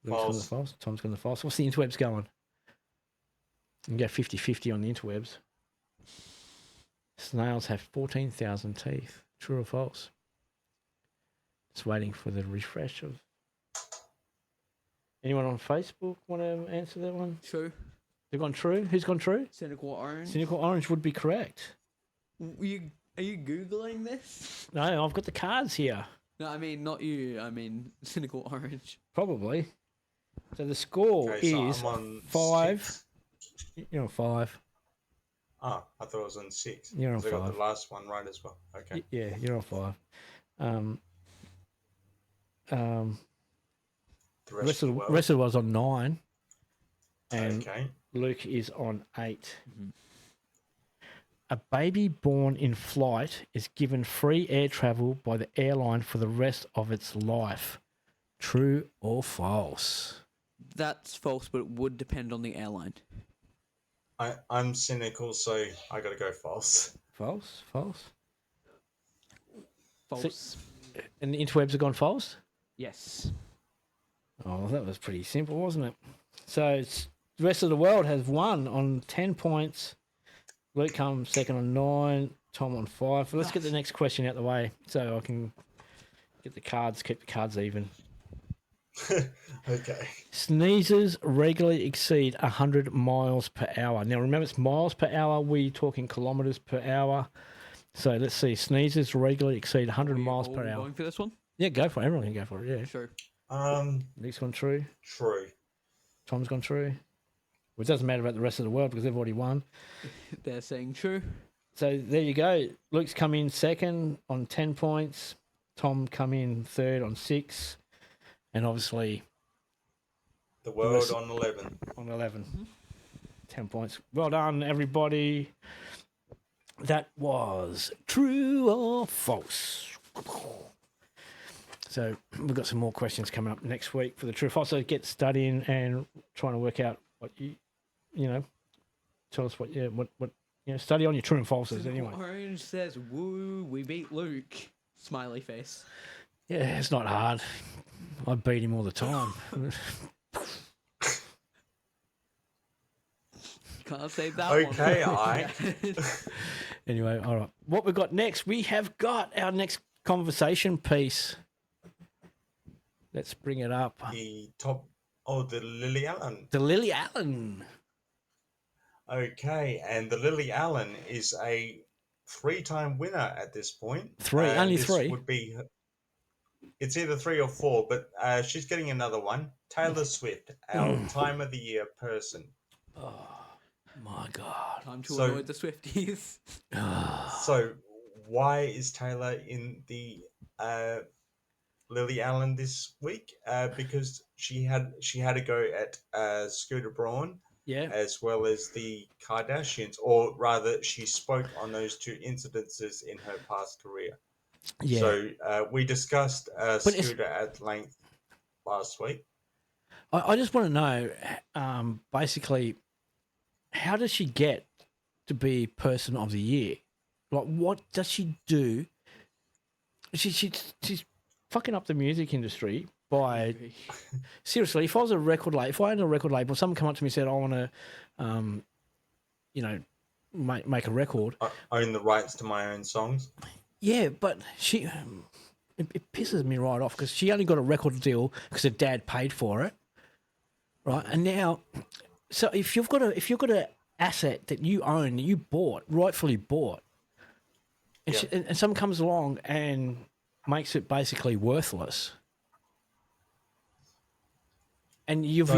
Luke's gone to the false. Tom's gone to the false. What's the interwebs going? You can go 50-50 on the interwebs. Snails have 14,000 teeth. True or false? Just waiting for the refresh of... Anyone on Facebook want to answer that one? True. They've gone true? Who's gone true? Cynical orange. Cynical orange would be correct. Are you Googling this? No, I've got the cards here. No, I mean, not you. I mean, cynical orange. Probably. So the score is I'm on 5. 6. You're on 5. Oh, I thought it was on 6. You're on 'Cause I got 5. the last one right as well. Okay. Yeah, you're on 5. The rest of the world. rest of it was on 9. And Okay. Luke is on 8. Mm-hmm. A baby born in flight is given free air travel by the airline for the rest of its life. True or false? That's false, but it would depend on the airline. I'm cynical, so I got to go false. False? False? False. And the interwebs have gone false? Yes. Oh, that was pretty simple, wasn't it? So the rest of the world has won on 10 points. Luke comes second on 9. Tom on 5. Let's get the next question out the way so I can get the cards, keep the cards even. Okay. Sneezes regularly exceed 100 miles per hour. Now, remember, it's miles per hour. We're talking kilometres per hour. So let's see. Sneezes regularly exceed 100 miles per hour. Going for this one? Yeah, go for it. Everyone can go for it, yeah. Sure. Luke's gone true. True. Tom's gone true. Well, it doesn't matter about the rest of the world because they've already won. They're saying true. So there you go. Luke's come in second on 10 points. Tom come in third on 6. And obviously... The world on 11. On 11. 10 points. Well done, everybody. That was true or false. So we've got some more questions coming up next week for the true or false. So get studying and trying to work out what you know, tell us what study on your true and falses anyway. Orange says, woo, we beat Luke. Smiley face. Yeah, it's not hard. I beat him all the time. Can't say that Okay, one. Anyway, all right. What we've got next, we have got our next conversation piece. Let's bring it up. The Lily Allen. The Lily Allen. Okay, and the Lily Allen is a 3-time winner at this point. Only this 3? Would be. It's either 3 or 4, but she's getting another one. Taylor Swift, our time of the year person. Oh my God! Time to annoy the Swifties. So, why is Taylor in the Lily Allen this week? Because she had a go at Scooter Braun. Yeah. As well as the Kardashians, or rather, she spoke on those 2 incidences in her past career. Yeah. So we discussed Scooter at length last week. I just want to know, basically, how does she get to be Person of the Year? Like, what does she do? She's fucking up the music industry by seriously. If I was a record label, if I had a record label, someone come up to me and said, "I want to, make a record." Own the rights to my own songs. Yeah, but it pisses me right off because she only got a record deal because her dad paid for it, right? And now, so if you've got an asset that you own, that you bought, rightfully bought, and, and someone comes along and makes it basically worthless, and you've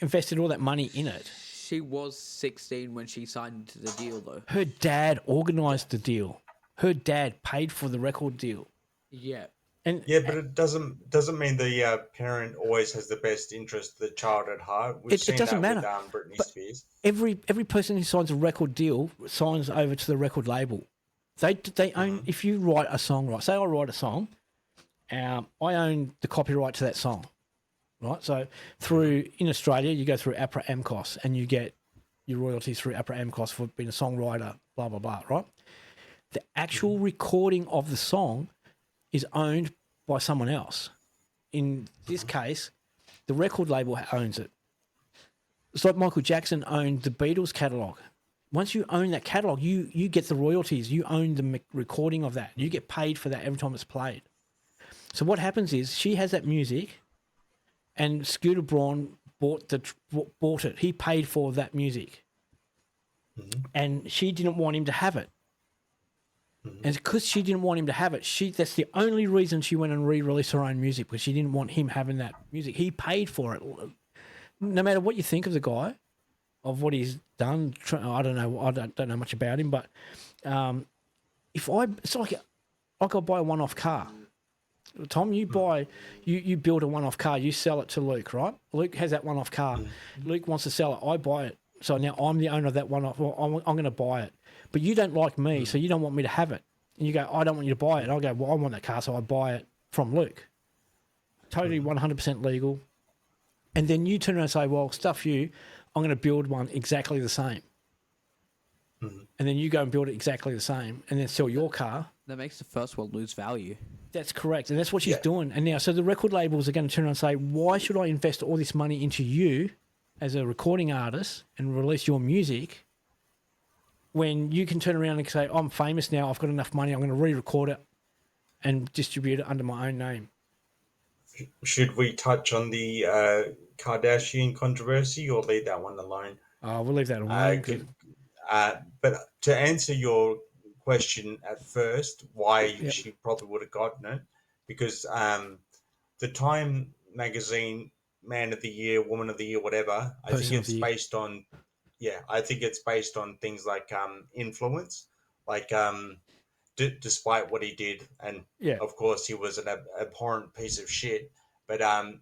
invested all that money in it. She was 16 when she signed the deal, though. Her dad organised the deal. Her dad paid for the record deal. Yeah. But it doesn't mean the parent always has the best interest of the child at heart. We've seen doesn't that matter. with Britney Spears. Every person who signs a record deal signs over to the record label. They own. If you write a song, right? Say I write a song, I own the copyright to that song, right? So in Australia, you go through APRA AMCOS and you get your royalties through APRA AMCOS for being a songwriter, blah, blah, blah, right? The actual recording of the song is owned by someone else. In this case, the record label owns it. It's like Michael Jackson owned the Beatles catalogue. Once you own that catalogue, you get the royalties. You own the recording of that. You get paid for that every time it's played. So what happens is she has that music, and Scooter Braun bought it. He paid for that music, and she didn't want him to have it. And because she didn't want him to have it, that's the only reason she went and re-released her own music, because she didn't want him having that music. He paid for it. No matter what you think of the guy, of what he's done, I don't know. I don't know much about him, but it's like I buy a one-off car. Tom, you build a one-off car, you sell it to Luke, right? Luke has that one-off car. Luke wants to sell it. I buy it. So now I'm the owner of that one-off. Well, I'm going to buy it. But you don't like me, so you don't want me to have it. And you go, I don't want you to buy it. I go, well, I want that car, so I buy it from Luke. Totally 100% legal. And then you turn around and say, well, stuff you, I'm going to build one exactly the same. And then you go and build it exactly the same and then sell your car. That makes the first one lose value. That's correct. And that's what she's doing. And now, so the record labels are going to turn around and say, why should I invest all this money into you as a recording artist and release your music when you can turn around and say, I'm famous now, I've got enough money, I'm going to re-record it and distribute it under my own name. Should we touch on the Kardashian controversy or leave that one alone? We'll leave that alone. But to answer your question at first, why she probably would have gotten it, because the Time magazine Man of the Year, Woman of the Year, whatever, I think it's based on, I think it's based on things like influence, like despite what he did, and of course he was an abhorrent piece of shit. But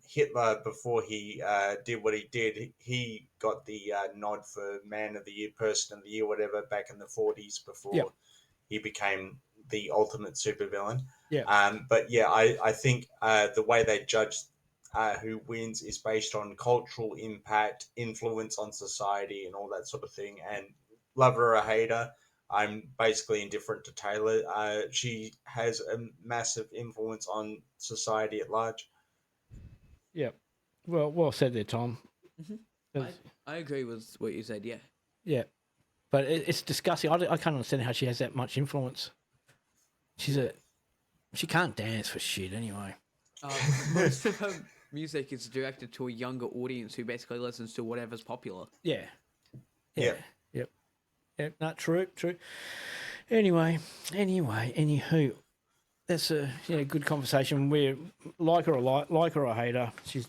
Hitler, before he did what he did, he got the nod for Man of the Year, Person of the Year, whatever, back in the 40s before he became the ultimate supervillain. But I think the way they judge who wins is based on cultural impact, influence on society, and all that sort of thing. And love her or hate her, I'm basically indifferent to Taylor. She has a massive influence on society at large. Yeah. Well said there, Tom. I agree with what you said, Yeah. But it's disgusting. I can't understand how she has that much influence. She can't dance for shit anyway. Most of her music is directed to a younger audience who basically listens to whatever's popular. Yeah. Not true. Anyway, anywho, that's a good conversation. We're like her or hate her. She's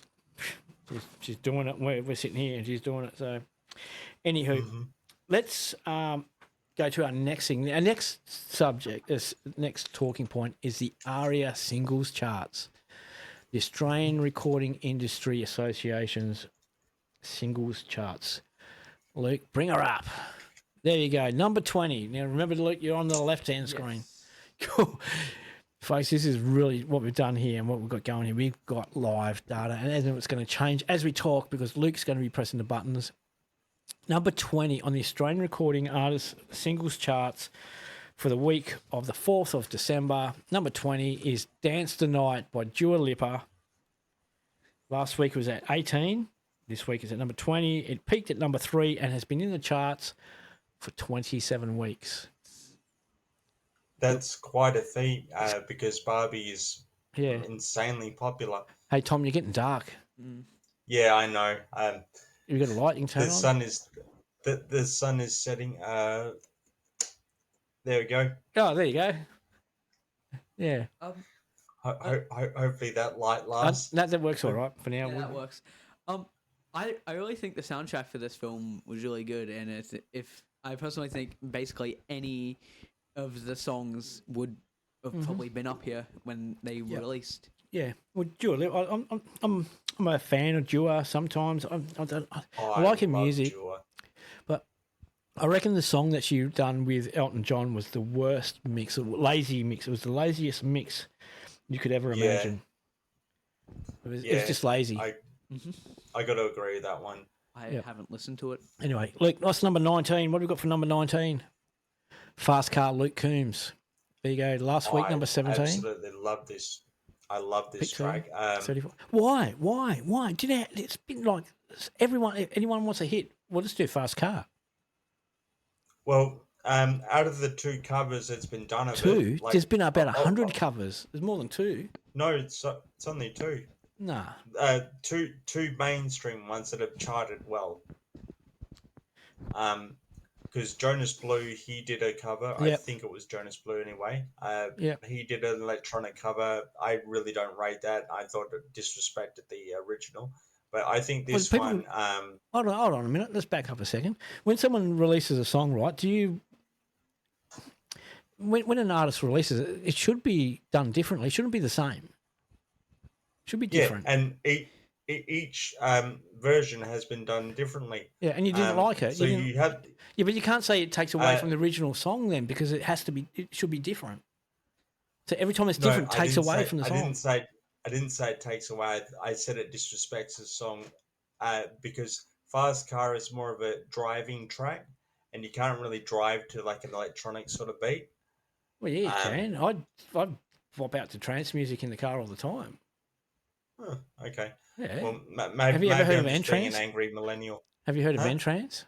doing it. We're sitting here and she's doing it. So, anywho, let's go to our next thing. Our next subject, this next talking point, is the ARIA singles charts, the Australian Recording Industry Association's singles charts. Luke, bring her up. There you go, number 20. Now remember, Luke, you're on the left-hand screen. Cool. Folks, this is really what we've done here and what we've got going here. We've got live data, and it's going to change as we talk because Luke's going to be pressing the buttons. Number 20 on the Australian Recording Artists Singles Charts for the week of the 4th of December. Number 20 is Dance the Night by Dua Lipa. Last week it was at 18. This week is at number 20. It peaked at number 3 and has been in the charts for 27 weeks. That's quite a feat because Barbie is insanely popular. Hey, Tom, you're getting dark. Yeah, I know. You got a light you can turn on? The sun is setting. There we go. Oh, there you go. Yeah. Hopefully that light lasts. That works all right for now. Yeah, that works. I really think the soundtrack for this film was really good, and I personally think basically any of the songs would have probably been up here when they released. Yeah, well, Dua, I'm a fan of Dua. Sometimes I like her music, but I reckon the song that she done with Elton John was the worst mix, lazy mix. It was the laziest mix you could ever imagine. It was just lazy. I got to agree with that one. I Yep. haven't listened to it. Anyway, Luke, that's number 19. What have we got for number 19? Fast Car, Luke Coombs. There you go. Last week, number 17. Absolutely love this. I love this Pick track. 34. Why? Do you know, it's been like anyone wants a hit. We'll just do Fast Car. Well, out of the two covers that's been done of Two? it, like, There's been about 100 covers. There's more than two. no, it's only two. Nah. Two mainstream ones that have charted well. Because Jonas Blue, he did a cover. I Yep. think it was Jonas Blue anyway. Yep. He did an electronic cover. I really don't rate that. I thought it disrespected the original. But I think this people- one. Hold on a minute. Let's back up a second. When someone releases a song, right, do you... When an artist releases it, it should be done differently. It shouldn't be the same. It should be different. Yeah, and each version has been done differently. Yeah, and you didn't like it. So you have... Yeah, but you can't say it takes away from the original song then, because it has to be. It should be different. So every time it's different, it takes away from the song. I didn't say it takes away. I said it disrespects the song, because Fast Car is more of a driving track, and you can't really drive to like an electronic sort of beat. Well, yeah, you can. I'd pop out to trance music in the car all the time. Huh, okay. Yeah. Well, maybe Have you ever heard I'm of just being N-Trance? an angry millennial. Have you heard of Huh? N-Trance?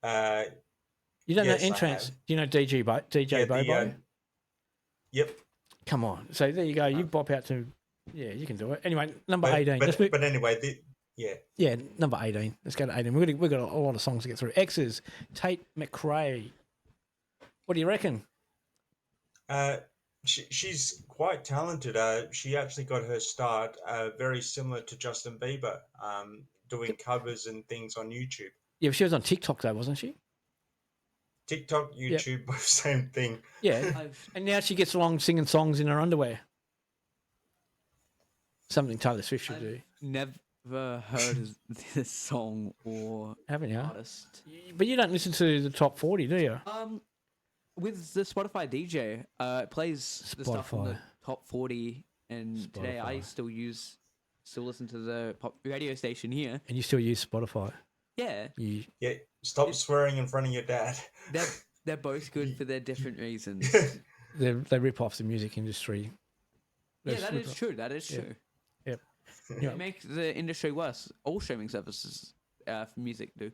You don't Yes, know I N-Trance? have. Do you know DJ Yeah, Bobo? Yep. Come on. So there you go. You bop out to... Yeah, you can do it. Anyway, number 18. But anyway, Yeah, number 18. Let's go to 18. We've got a lot of songs to get through. X's, Tate McRae. What do you reckon? she's quite talented. She actually got her start very similar to Justin Bieber, doing covers and things on YouTube. Yeah, she was on TikTok though, wasn't she? TikTok, YouTube, both same thing. Yeah, and now she gets along singing songs in her underwear. Something Taylor Swift should do. Never heard of this song or Haven't you? artist. But you don't listen to the top 40, do you? With the Spotify DJ, it plays the stuff on the Spotify. top 40, and today I still listen to the pop radio station here. And you still use Spotify. Yeah, You Yeah, stop swearing in front of your dad. they're both good for their different reasons. they rip off the music industry. Yeah, that is true. That is true. Yep. They make the industry worse. All streaming services for music do.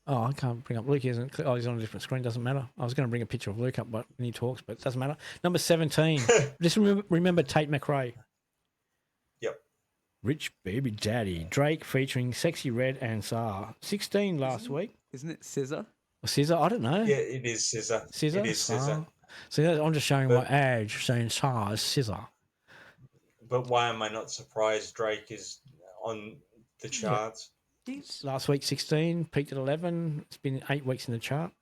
Oh, I can't bring up Luke. He's on a different screen. Doesn't matter. I was going to bring a picture of Luke up when he talks, but it doesn't matter. Number 17. Just remember Tate McRae. Yep. Rich Baby Daddy. Drake featuring Sexy Red and SAR. 16 last week. Isn't it Scissor? Or Scissor? I don't know. Yeah, it is Scissor. Scissor? It is Scissor. So I'm just showing my age saying SAR is Scissor. But why am I not surprised Drake is on the charts? Jeez. Last week 16, peaked at 11. It's been 8 weeks in the chart.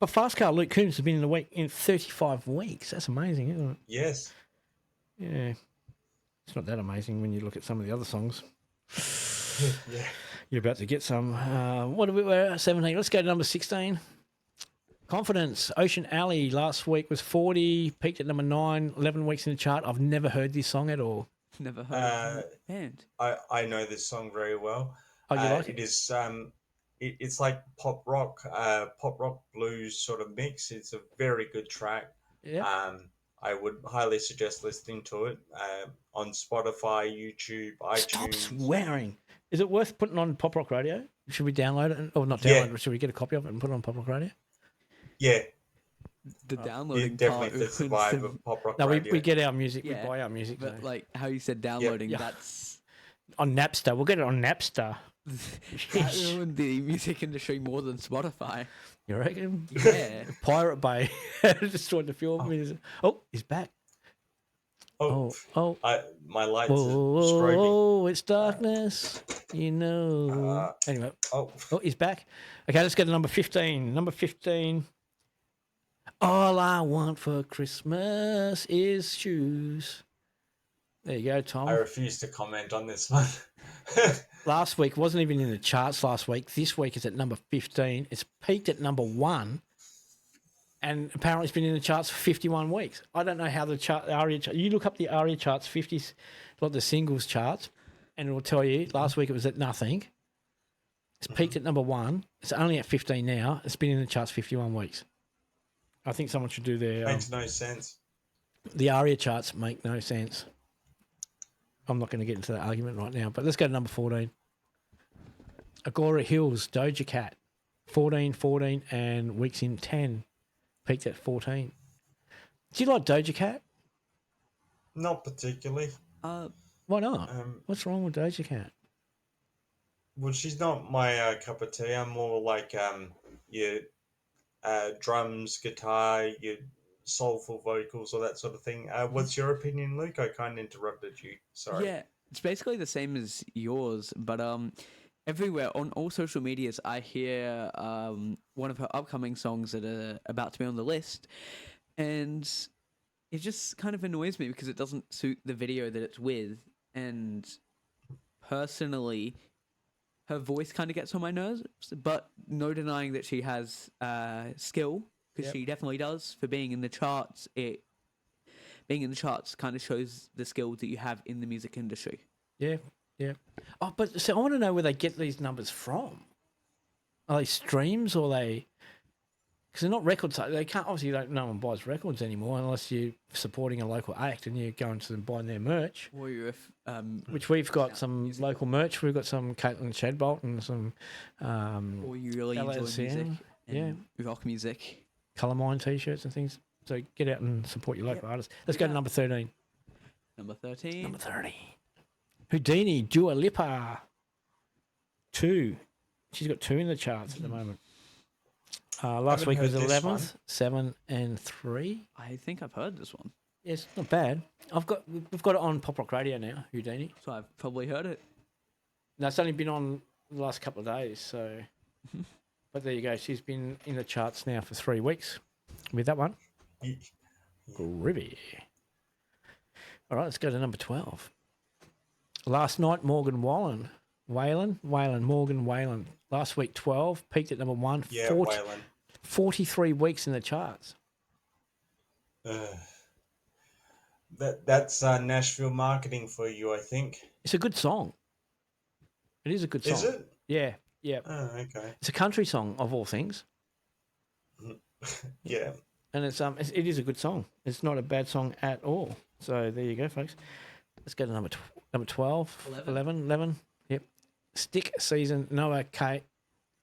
But Fast Car Luke Combs has been in 35 weeks. That's amazing, isn't it? Yes. Yeah. It's not that amazing when you look at some of the other songs. Yeah. You're about to get some. What are we? We're at 17. Let's go to number 16. Confidence. Ocean Alley last week was 40, peaked at number 9, 11 weeks in the chart. I've never heard this song at all. Never heard of the band. I know this song very well. Oh, you like it? It is it's like pop rock blues sort of mix. It's a very good track. Yeah. I would highly suggest listening to it on Spotify, YouTube, iTunes. Stop swearing. Is it worth putting on Pop Rock Radio? Should we download it? Or not download it, but should we get a copy of it and put it on Pop Rock Radio? Yeah, The downloading definitely part fits the was vibe of pop rock No, radio. we get our music. Yeah, we buy our music. but though. like how you said downloading, Yeah. that's On Napster. We'll get it on Napster. that ruined the music industry more than Spotify. You reckon? Yeah. Pirate Bay destroyed the film. Oh, he's back. Oh. My lights Whoa, are whoa, strobing. whoa, it's darkness. You know. Anyway. Oh, Oh, he's back. Okay, let's go to number 15. Number 15. All I want for Christmas is shoes. There you go, Tom. I refuse to comment on this one. Last week wasn't even in the charts last week. This week is at number 15. It's peaked at number 1. And apparently it's been in the charts for 51 weeks. I don't know how the ARIA chart. You look up the ARIA charts, 50s, like the singles charts. and it will tell you last week it was at nothing. It's peaked at number 1. It's only at 15 now. It's been in the charts 51 weeks. I think someone should do their Makes no sense. the ARIA charts make no sense. I'm not going to get into that argument right now, but let's go to number 14. Agora Hills, Doja Cat, 14, and weeks in 10, peaked at 14. Do you like Doja Cat? Not particularly. Why not? What's wrong with Doja Cat? Well, she's not my cup of tea. I'm more like your drums, guitar, your soulful vocals, or that sort of thing. What's your opinion, Luke? I kind of interrupted you. Sorry. Yeah, it's basically the same as yours, but everywhere on all social medias, I hear one of her upcoming songs that are about to be on the list, and it just kind of annoys me because it doesn't suit the video that it's with, and personally, her voice kind of gets on my nerves, but no denying that she has skill, because she definitely does. For being in the charts, being in the charts kind of shows the skill that you have in the music industry. Yeah. Oh, but so I want to know where they get these numbers from. Are they streams or they? Because they're not records. They can't. Obviously, no one buys records anymore unless you're supporting a local act and you're going to them buying their merch. Or if which we've got some local merch. We've got some Caitlin Shadbolt and some. or you really enjoy music, and rock music, Colourmine t-shirts and things. So get out and support your local artists. Let's go to number 13. Number 13. Number 13. Houdini, Dua Lipa. 2. She's got 2 in the charts at the moment. Last week was 11th, 7 and 3. I think I've heard this one. Yes, not bad. We've got it on Pop Rock Radio now, Houdini. So I've probably heard it. No, it's only been on the last couple of days, so. But there you go. She's been in the charts now for 3 weeks with that one. Groovy. All right, let's go to number 12. Last night, Morgan Wallen. Morgan Whalen. Last week, 12, peaked at number 1. Yeah, Whalen. 43 weeks in the charts. That's Nashville marketing for you, I think. It's a good song. It is a good song. Is it? Yeah. Oh, okay. It's a country song of all things. Yeah. And it is a good song. It's not a bad song at all. So there you go, folks. Let's go to number 12. 11. Yep. Stick season. Noah K.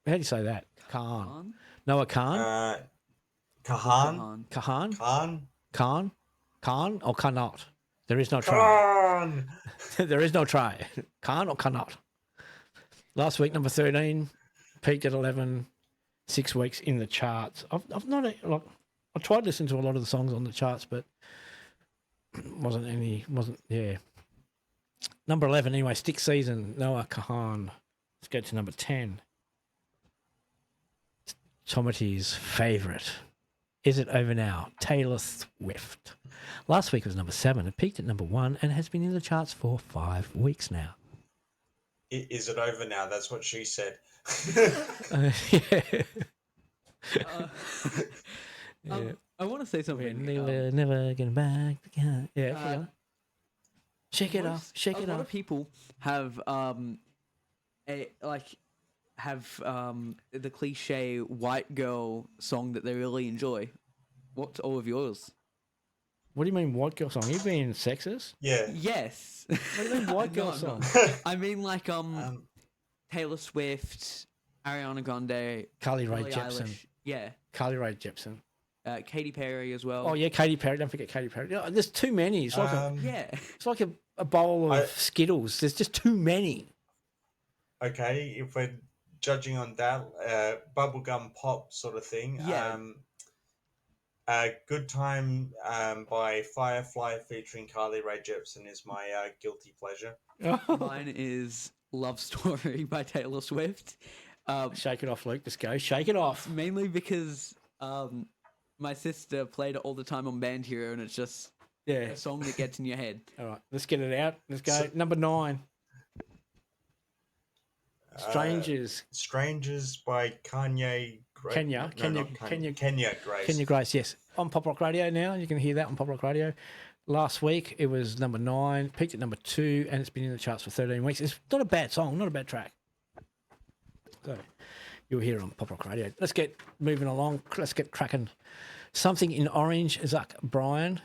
How do you say that? Khan. Noah Khan. Kahan. Khan or cannot. There is no try. Kahan. There is no try. Khan or cannot. Last week, number 13, peaked at 11, 6 weeks in the charts. I've not like I tried listening to a lot of the songs on the charts, but wasn't. Number 11, anyway, Stick Season, Noah Kahan. Let's go to number 10. Tomity's favourite. Is It Over Now? Taylor Swift. Last week was number 7. It peaked at number 1 and has been in the charts for 5 weeks now. Is it over now? That's what she said. I want to say something. Never getting back. Yeah. Shake it off. Shake it A lot off. of people have the cliche white girl song that they really enjoy. What's all of yours? What do you mean white girl song? You being sexist? Yeah. Yes. What do you mean white girl No, song? I mean like Taylor Swift, Ariana Grande, Carly Rae Billie Jepsen. Eilish. Yeah. Carly Rae Jepsen. Katy Perry as well. Oh yeah, Katy Perry. Don't forget Katy Perry. Yeah, there's too many. It's like it's like a bowl of Skittles. There's just too many. Okay, if we're judging on that, bubblegum pop sort of thing. Yeah. Good Time by Firefly featuring Carly Rae Jepsen is my guilty pleasure. Mine is Love Story by Taylor Swift. Shake it off, Luke. Just go. Shake it off. Mainly because my sister played it all the time on Band Hero, and it's just a song that gets in your head. All right, let's get it out. Let's go. Number 9. Strangers by Kanye Grace. Kenya Grace. Kenya Grace. Kenya Grace, yes. On Pop Rock Radio now. You can hear that on Pop Rock Radio. Last week it was number 9, peaked at number 2, and it's been in the charts for 13 weeks. It's not a bad song, not a bad track. So you'll hear it on Pop Rock Radio. Let's get moving along. Let's get cracking. Something in Orange, Zach Bryan.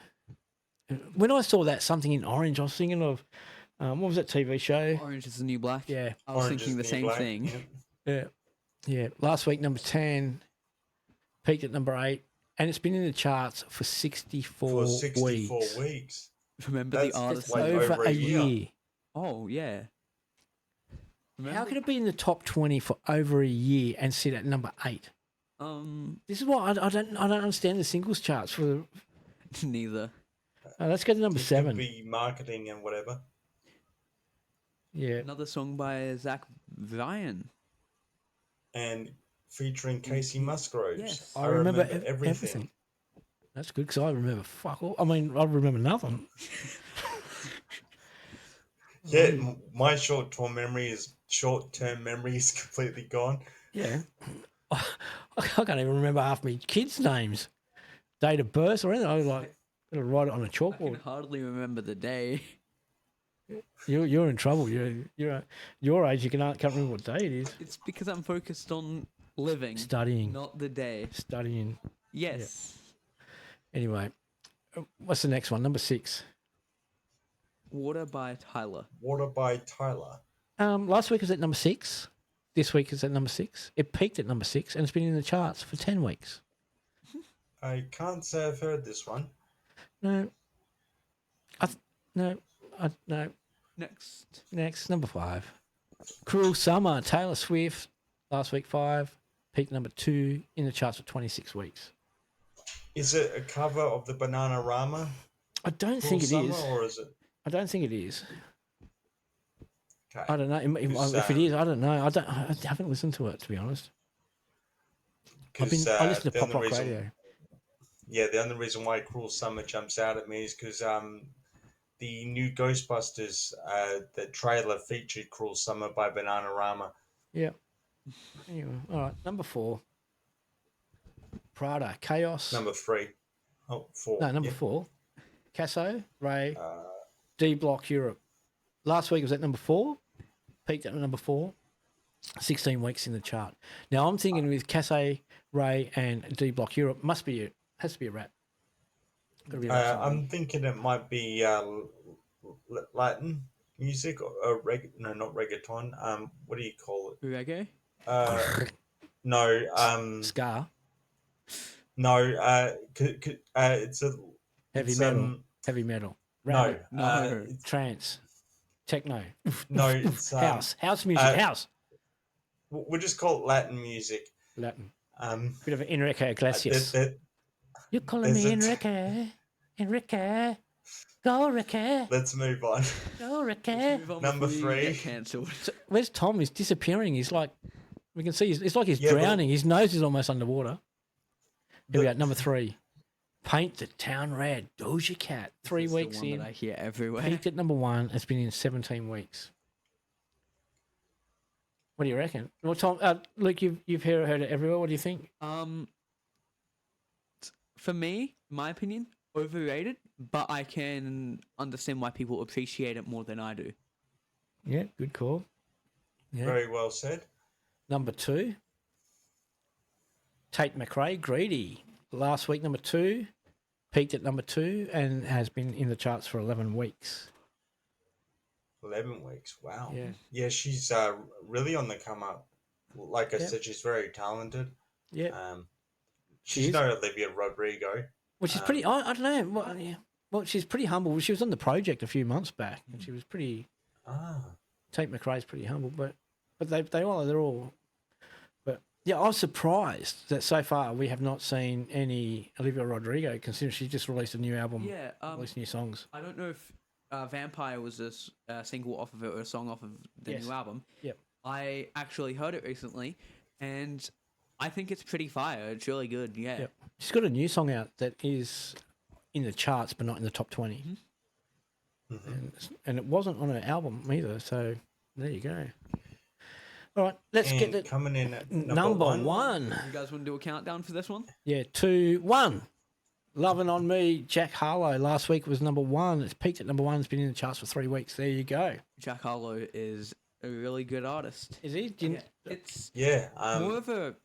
When I saw that Something in Orange, I was thinking of what was that TV show? Orange is the New Black. Yeah, I was Orange thinking the is the New same Black, thing. yeah. yeah. Last week number 10, peaked at number 8, and it's been in the charts for 64 For 64 weeks. weeks. Remember That's the artist? like Over a year. Oh yeah. Remember? How could it be in the top 20 for over a year and sit at number 8? This is why I don't understand the singles charts for. Neither. Let's go to number It 7. could be marketing and whatever. Yeah, Another song by Zach Bryan. And featuring Casey Musgroves. Yes. I remember everything. everything. That's good because I remember fuck all. I mean, I remember nothing. Yeah, my short-term memory is completely gone. Yeah, I can't even remember half my kids' names, date of birth or anything. I was like, gotta write it on a I can chalkboard. hardly remember the day. You're in trouble. You're your age. You can't remember what day it is. It's because I'm focused on living, Studying, not the day. studying. Yes. Anyway, what's the next one? Number 6. Water by Tyler. Water by Tyler. Last week was at number 6. This week is at number 6. It peaked at number 6 and it's been in the charts for 10 weeks. I can't say I've heard this one. No. No. Next. Number 5. Cruel Summer, Taylor Swift. Last week 5. Peaked number 2 in the charts for 26 weeks. Is it a cover of the Bananarama? I don't Cruel think it Summer, is. or is it? I don't think it is. Okay. I don't know. If it is, I don't know. I haven't listened to it, to be honest. I listen to the Pop only Rock reason- Radio. Yeah, the only reason why Cruel Summer jumps out at me is because the new Ghostbusters, the trailer featured Cruel Summer by Bananarama. Yeah. Anyway, all right. Number 4. Prada, Chaos. Number 3. Oh, 4. No, number yeah. 4. Casso, Ray, Uh, D Block Europe. Last week was at number 4. Peaked at number 4. 16 weeks in the chart. Now I'm thinking with Casso, Ray, and D Block Europe has to be a rap. Gotta be a rap song. I'm thinking it might be Latin music or not reggaeton. What do you call it? Reggae? No. Ska, No. It's a heavy it's, metal, heavy metal, No. rap, No. trance, techno, No. It's house music, house, we'll just call it Latin music. Latin. Um, Bit of Enrique Iglesias. You're calling me Enrique. Go, Ricky. let's move on. Go, Ricky. Move on Number before you 3. get cancelled. So, where's Tom? He's disappearing. He's like, we can see, it's like he's Yeah, but- drowning. His nose is almost underwater. Here we The- go, number 3. Paint the Town Red, Doja Cat. 3 This is the weeks one in. that I hear everywhere. Peaked at number 1. It's been in 17 weeks. What do you reckon? Well, Tom, Luke, you've heard it everywhere. What do you think? For me, my opinion, overrated, but I can understand why people appreciate it more than I do. Yeah, good call. Yeah. Very well said. Number 2. Tate McRae, Greedy. Last week, number 2. Peaked at number 2 and has been in the charts for 11 weeks. 11 weeks. Wow. Yeah. Yeah, she's really on the come up. Like I Yeah. said, she's very talented. Yeah. She's is. no Olivia Rodrigo. Well, she's pretty. I don't know. Well, yeah. Well, she's pretty humble. She was on the project a few months back, and she was pretty. Ah. Tate McRae's pretty humble, but they're all. But yeah, I was surprised that so far we have not seen any Olivia Rodrigo, considering she just released a new album, Yeah, released new songs. I don't know if Vampire was a single off of it or a song off of the Yes. new album. Yep. I actually heard it recently, and I think it's pretty fire. It's really good. Yeah. Yep. She's got a new song out that is in the charts, but not in the top 20. And it wasn't on an album either. So there you go. All right, let's And get the coming in at number one. one. You guys want to do a countdown for this one? Yeah, 2, 1. Loving on Me, Jack Harlow. Last week was number 1. It's peaked at number 1. It's been in the charts for 3 weeks. There you go. Jack Harlow is a really good artist. Is he? It's Yeah. more of a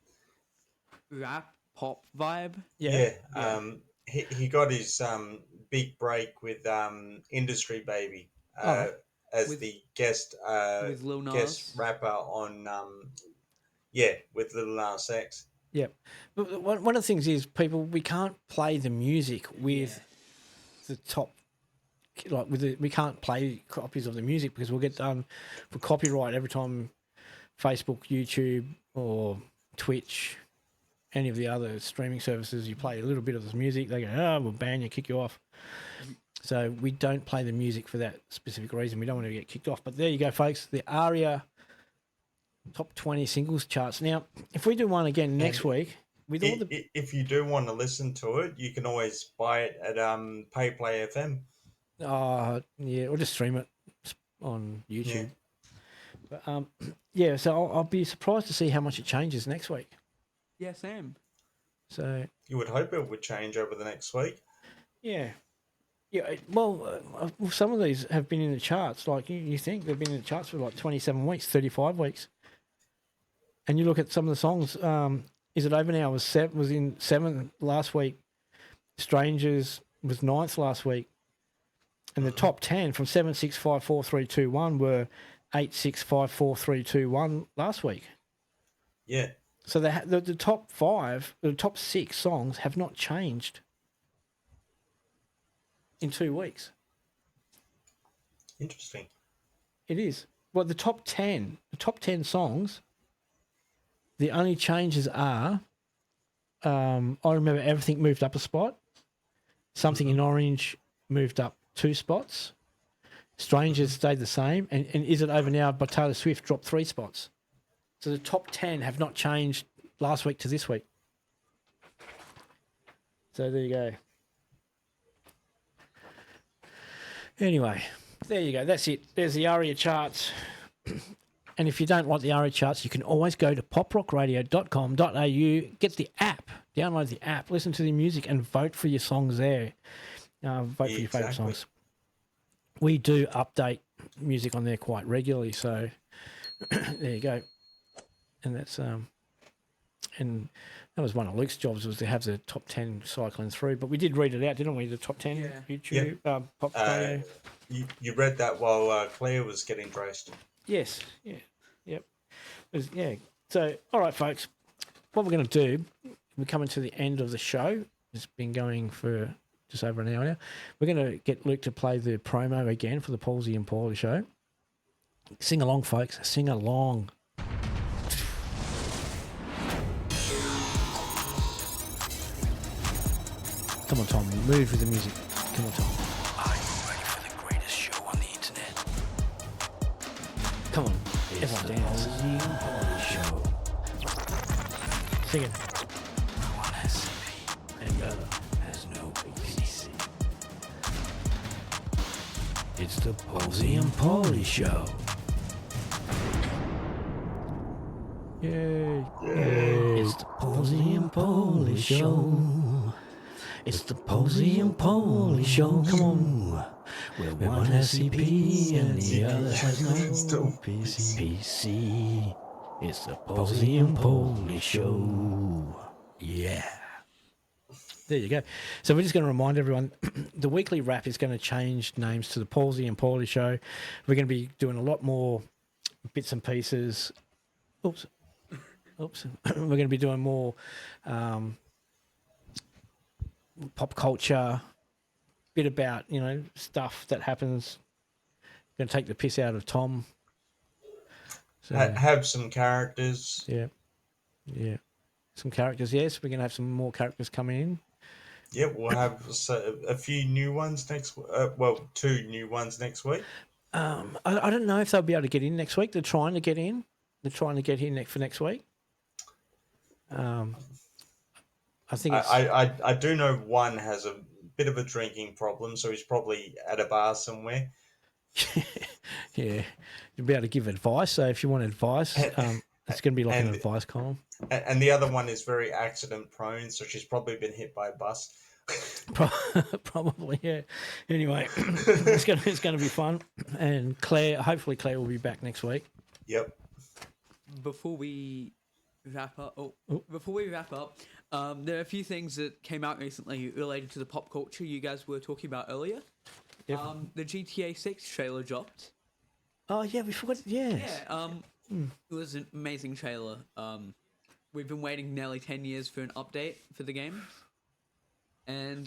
rap pop vibe. Yeah. Yeah. He got his big break with Industry Baby as With- the guest with Lil guest Nas. rapper on with Lil Nas X. Yep. But one of the things is, people, we can't play the music with the top, we can't play copies of the music because we'll get done for copyright every time Facebook, YouTube, or Twitch, any of the other streaming services, you play a little bit of this music, they go, oh, we'll ban you, kick you off. So we don't play the music for that specific reason. We don't want to get kicked off. But there you go, folks. The ARIA top 20 singles charts. Now, if we do one again next week, with all the If you do want to listen to it, you can always buy it at PayPlay FM. yeah, or just stream it on YouTube. Yeah. But yeah, so I'll be surprised to see how much it changes next week. Yeah, Sam. So You would hope it would change over the next week. yeah. Yeah, well, some of these have been in the charts. Like, you think they've been in the charts for like 27 weeks, 35 weeks. And you look at some of the songs, Is It Over Now was in 7th last week. Strangers was 9th last week. And the top 10 from 7, 6, 5, 4, 3, 2, 1 were 8, 6, 5, 4, 3, 2, 1 last week. Yeah. So the top 5, the top 6 songs have not changed in 2 weeks. Interesting. It is. Well, the top 10 songs, the only changes are, I Remember Everything moved up a spot. Something in Orange moved up 2 spots. Strangers stayed the same. And Is It Over Now by Taylor Swift dropped 3 spots. So the top 10 have not changed last week to this week. So there you go. Anyway, there you go. That's it. There's the ARIA charts. And if you don't like the ARIA charts, you can always go to poprockradio.com.au, get the app, download the app, listen to the music, and vote for your songs there. Vote for your favourite songs. We do update music on there quite regularly, so there you go. And that's and that was one of Luke's jobs, was to have the top 10 cycling through. But we did read it out, didn't we? The top 10 YouTube, Pop Radio. You read that while Claire was getting dressed. Yes, yeah, yep. So, all right, folks, what we're going to do, we're coming to the end of the show. It's been going for just over an hour now. We're going to get Luke to play the promo again for the Palsy and Pauly Show. Sing along, folks. Sing along. Come on, Tom. Move with the music. Come on, Tom. Are you ready for the greatest show on the internet? Come on. Everyone dance. Palsy and Pauly Show. Sing it. No one has CP, and the other has no PC. It's the Palsy and Pauly Show. Yay. Yay. It's the Palsy and Pauly Show. It's the Palsy and Pauly Show. Come on. Where one has CP and the other has no PC. It's the Palsy and Pauly Show. Yeah. There you go. So we're just going to remind everyone, the weekly wrap is going to change names to the Palsy and Pauly Show. We're going to be doing a lot more bits and pieces. Oops. We're going to be doing more pop culture, bit about, stuff that happens. Going to take the piss out of Tom. So, Have some characters. Yeah. Some characters, yes. We're going to have some more characters coming in. Yeah, we'll have a few new ones next. 2 new ones next week. I don't know if they'll be able to get in next week. They're trying to get in. They're trying to get in for next week. I think it's... I do know one has a bit of a drinking problem, so he's probably at a bar somewhere. Yeah, you'll be able to give advice. So if you want advice, it's going to be like an advice column. And the other one is very accident prone, so she's probably been hit by a bus. Probably, yeah. Anyway, it's gonna be fun, and hopefully Claire will be back next week. Yep. Before we wrap up, Oh. there are a few things that came out recently related to the pop culture you guys were talking about earlier. Yep. The GTA 6 trailer dropped. Oh yeah, we forgot. Yes. Yeah, it was an amazing trailer. We've been waiting nearly 10 years for an update for the game. And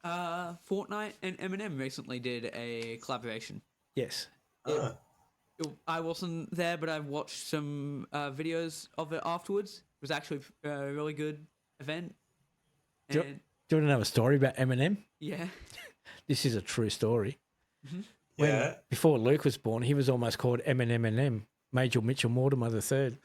Fortnite and Eminem recently did a collaboration. Yes. I wasn't there, but I watched some videos of it afterwards. It was actually a really good event. Do And you want to know a story about Eminem? yeah, This is a true story. Yeah. Before Luke was born, he was almost called Eminem, Major Mitchell Mortimer III.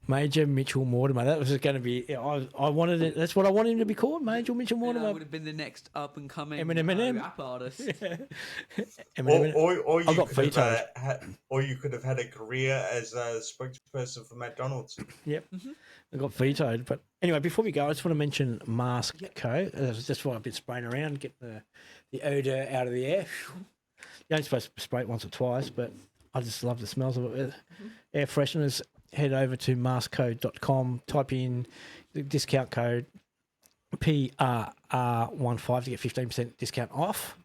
Major Mitchell Mortimer. That was going to be. I wanted it. That's what I wanted him to be called, Major Mitchell and I Mortimer. would have been the next up and coming Eminem. rap artist. Eminem. Or I got vetoed. or you could have had a career as a spokesperson for McDonald's. Yep. I got vetoed. But anyway, before we go, I just want to mention Mask Co. That's just why I've been spraying around, get the odour out of the air. You're only supposed to spray it once or twice, but I just love the smells of it. Air fresheners. Head over to maskcode.com, type in the discount code PRR15 to get 15% discount off.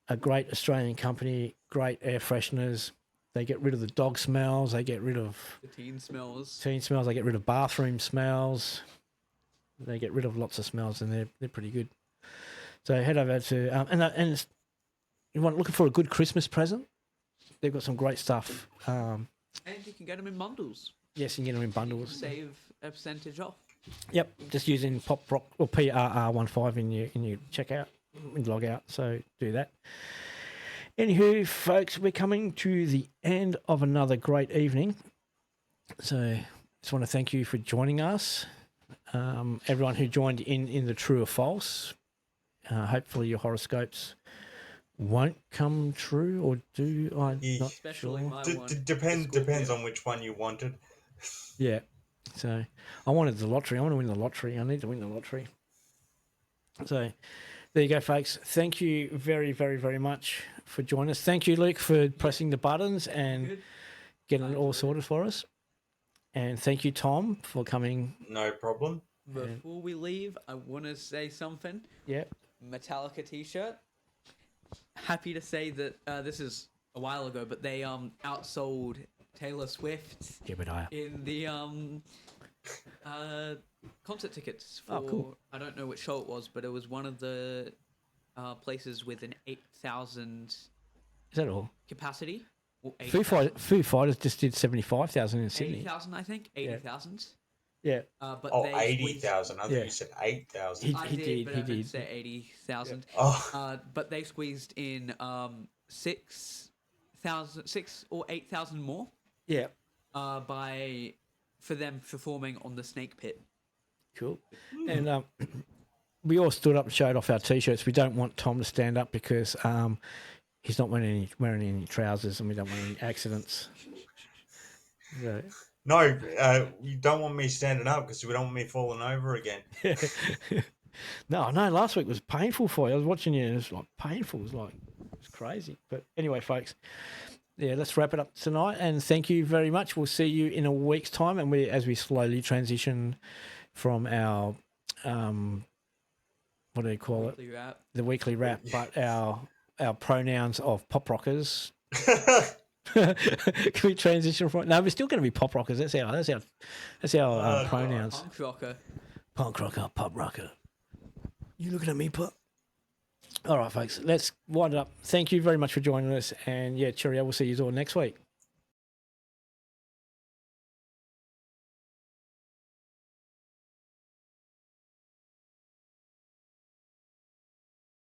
A great Australian company, great air fresheners. They get rid of the dog smells. They get rid of The teen smells. They get rid of bathroom smells. They get rid of lots of smells, and they're pretty good. So head over to and you want looking for a good Christmas present? They've got some great stuff. And you can get them in bundles. Yes, you can get them in bundles. Save a percentage off. Yep, just using PopRock or PRR15 in your checkout, in log out. So do that. Anywho, folks, we're coming to the end of another great evening. So just want to thank you for joining us. Everyone who joined in the true or false. Hopefully your horoscopes won't come true, or do I'm not Especially sure. my one. Depends on which one you wanted. Yeah. So I wanted the lottery. I want to win the lottery. I need to win the lottery. So there you go, folks. Thank you very, very, very much for joining us. Thank you, Luke, for pressing the buttons and getting it all sorted for us. And thank you, Tom, for coming. No problem. Before we leave, I want to say something. Yeah. Metallica t-shirt. Happy to say that this is a while ago, but they outsold Taylor Swift in the concert tickets for cool. I don't know which show it was, but it was one of the places with an 8,000 Is that all? capacity. Or Foo Fighters just did 75,000 in Sydney. 80,000, I think. 80,000. Yeah. But Oh, they 80,000. I thought you said 8,000. I He did, did, but he I meant did. to say 80,000. Oh, But they squeezed in 6 or 8,000 more Yeah. for them performing on the Snake Pit. Cool. And we all stood up and showed off our T-shirts. We don't want Tom to stand up because he's not wearing any trousers, and we don't want any accidents. So. no, you don't want me standing up because we don't want me falling over again. No, last week was painful for you. I was watching you and it was like painful. It was crazy. But anyway, folks, yeah, let's wrap it up tonight. And thank you very much. We'll see you in a week's time. And as we slowly transition from our, what do you call it? Weekly wrap. The weekly wrap, but our pronouns of PopRockers. Can we transition from? No, we're still going to be PopRockers. That's our pronouns. Punk rocker. Punk rocker, pop rocker. You looking at me, Pop? All right, folks. Let's wind it up. Thank you very much for joining us, and yeah, cheerio. We'll see you all next week.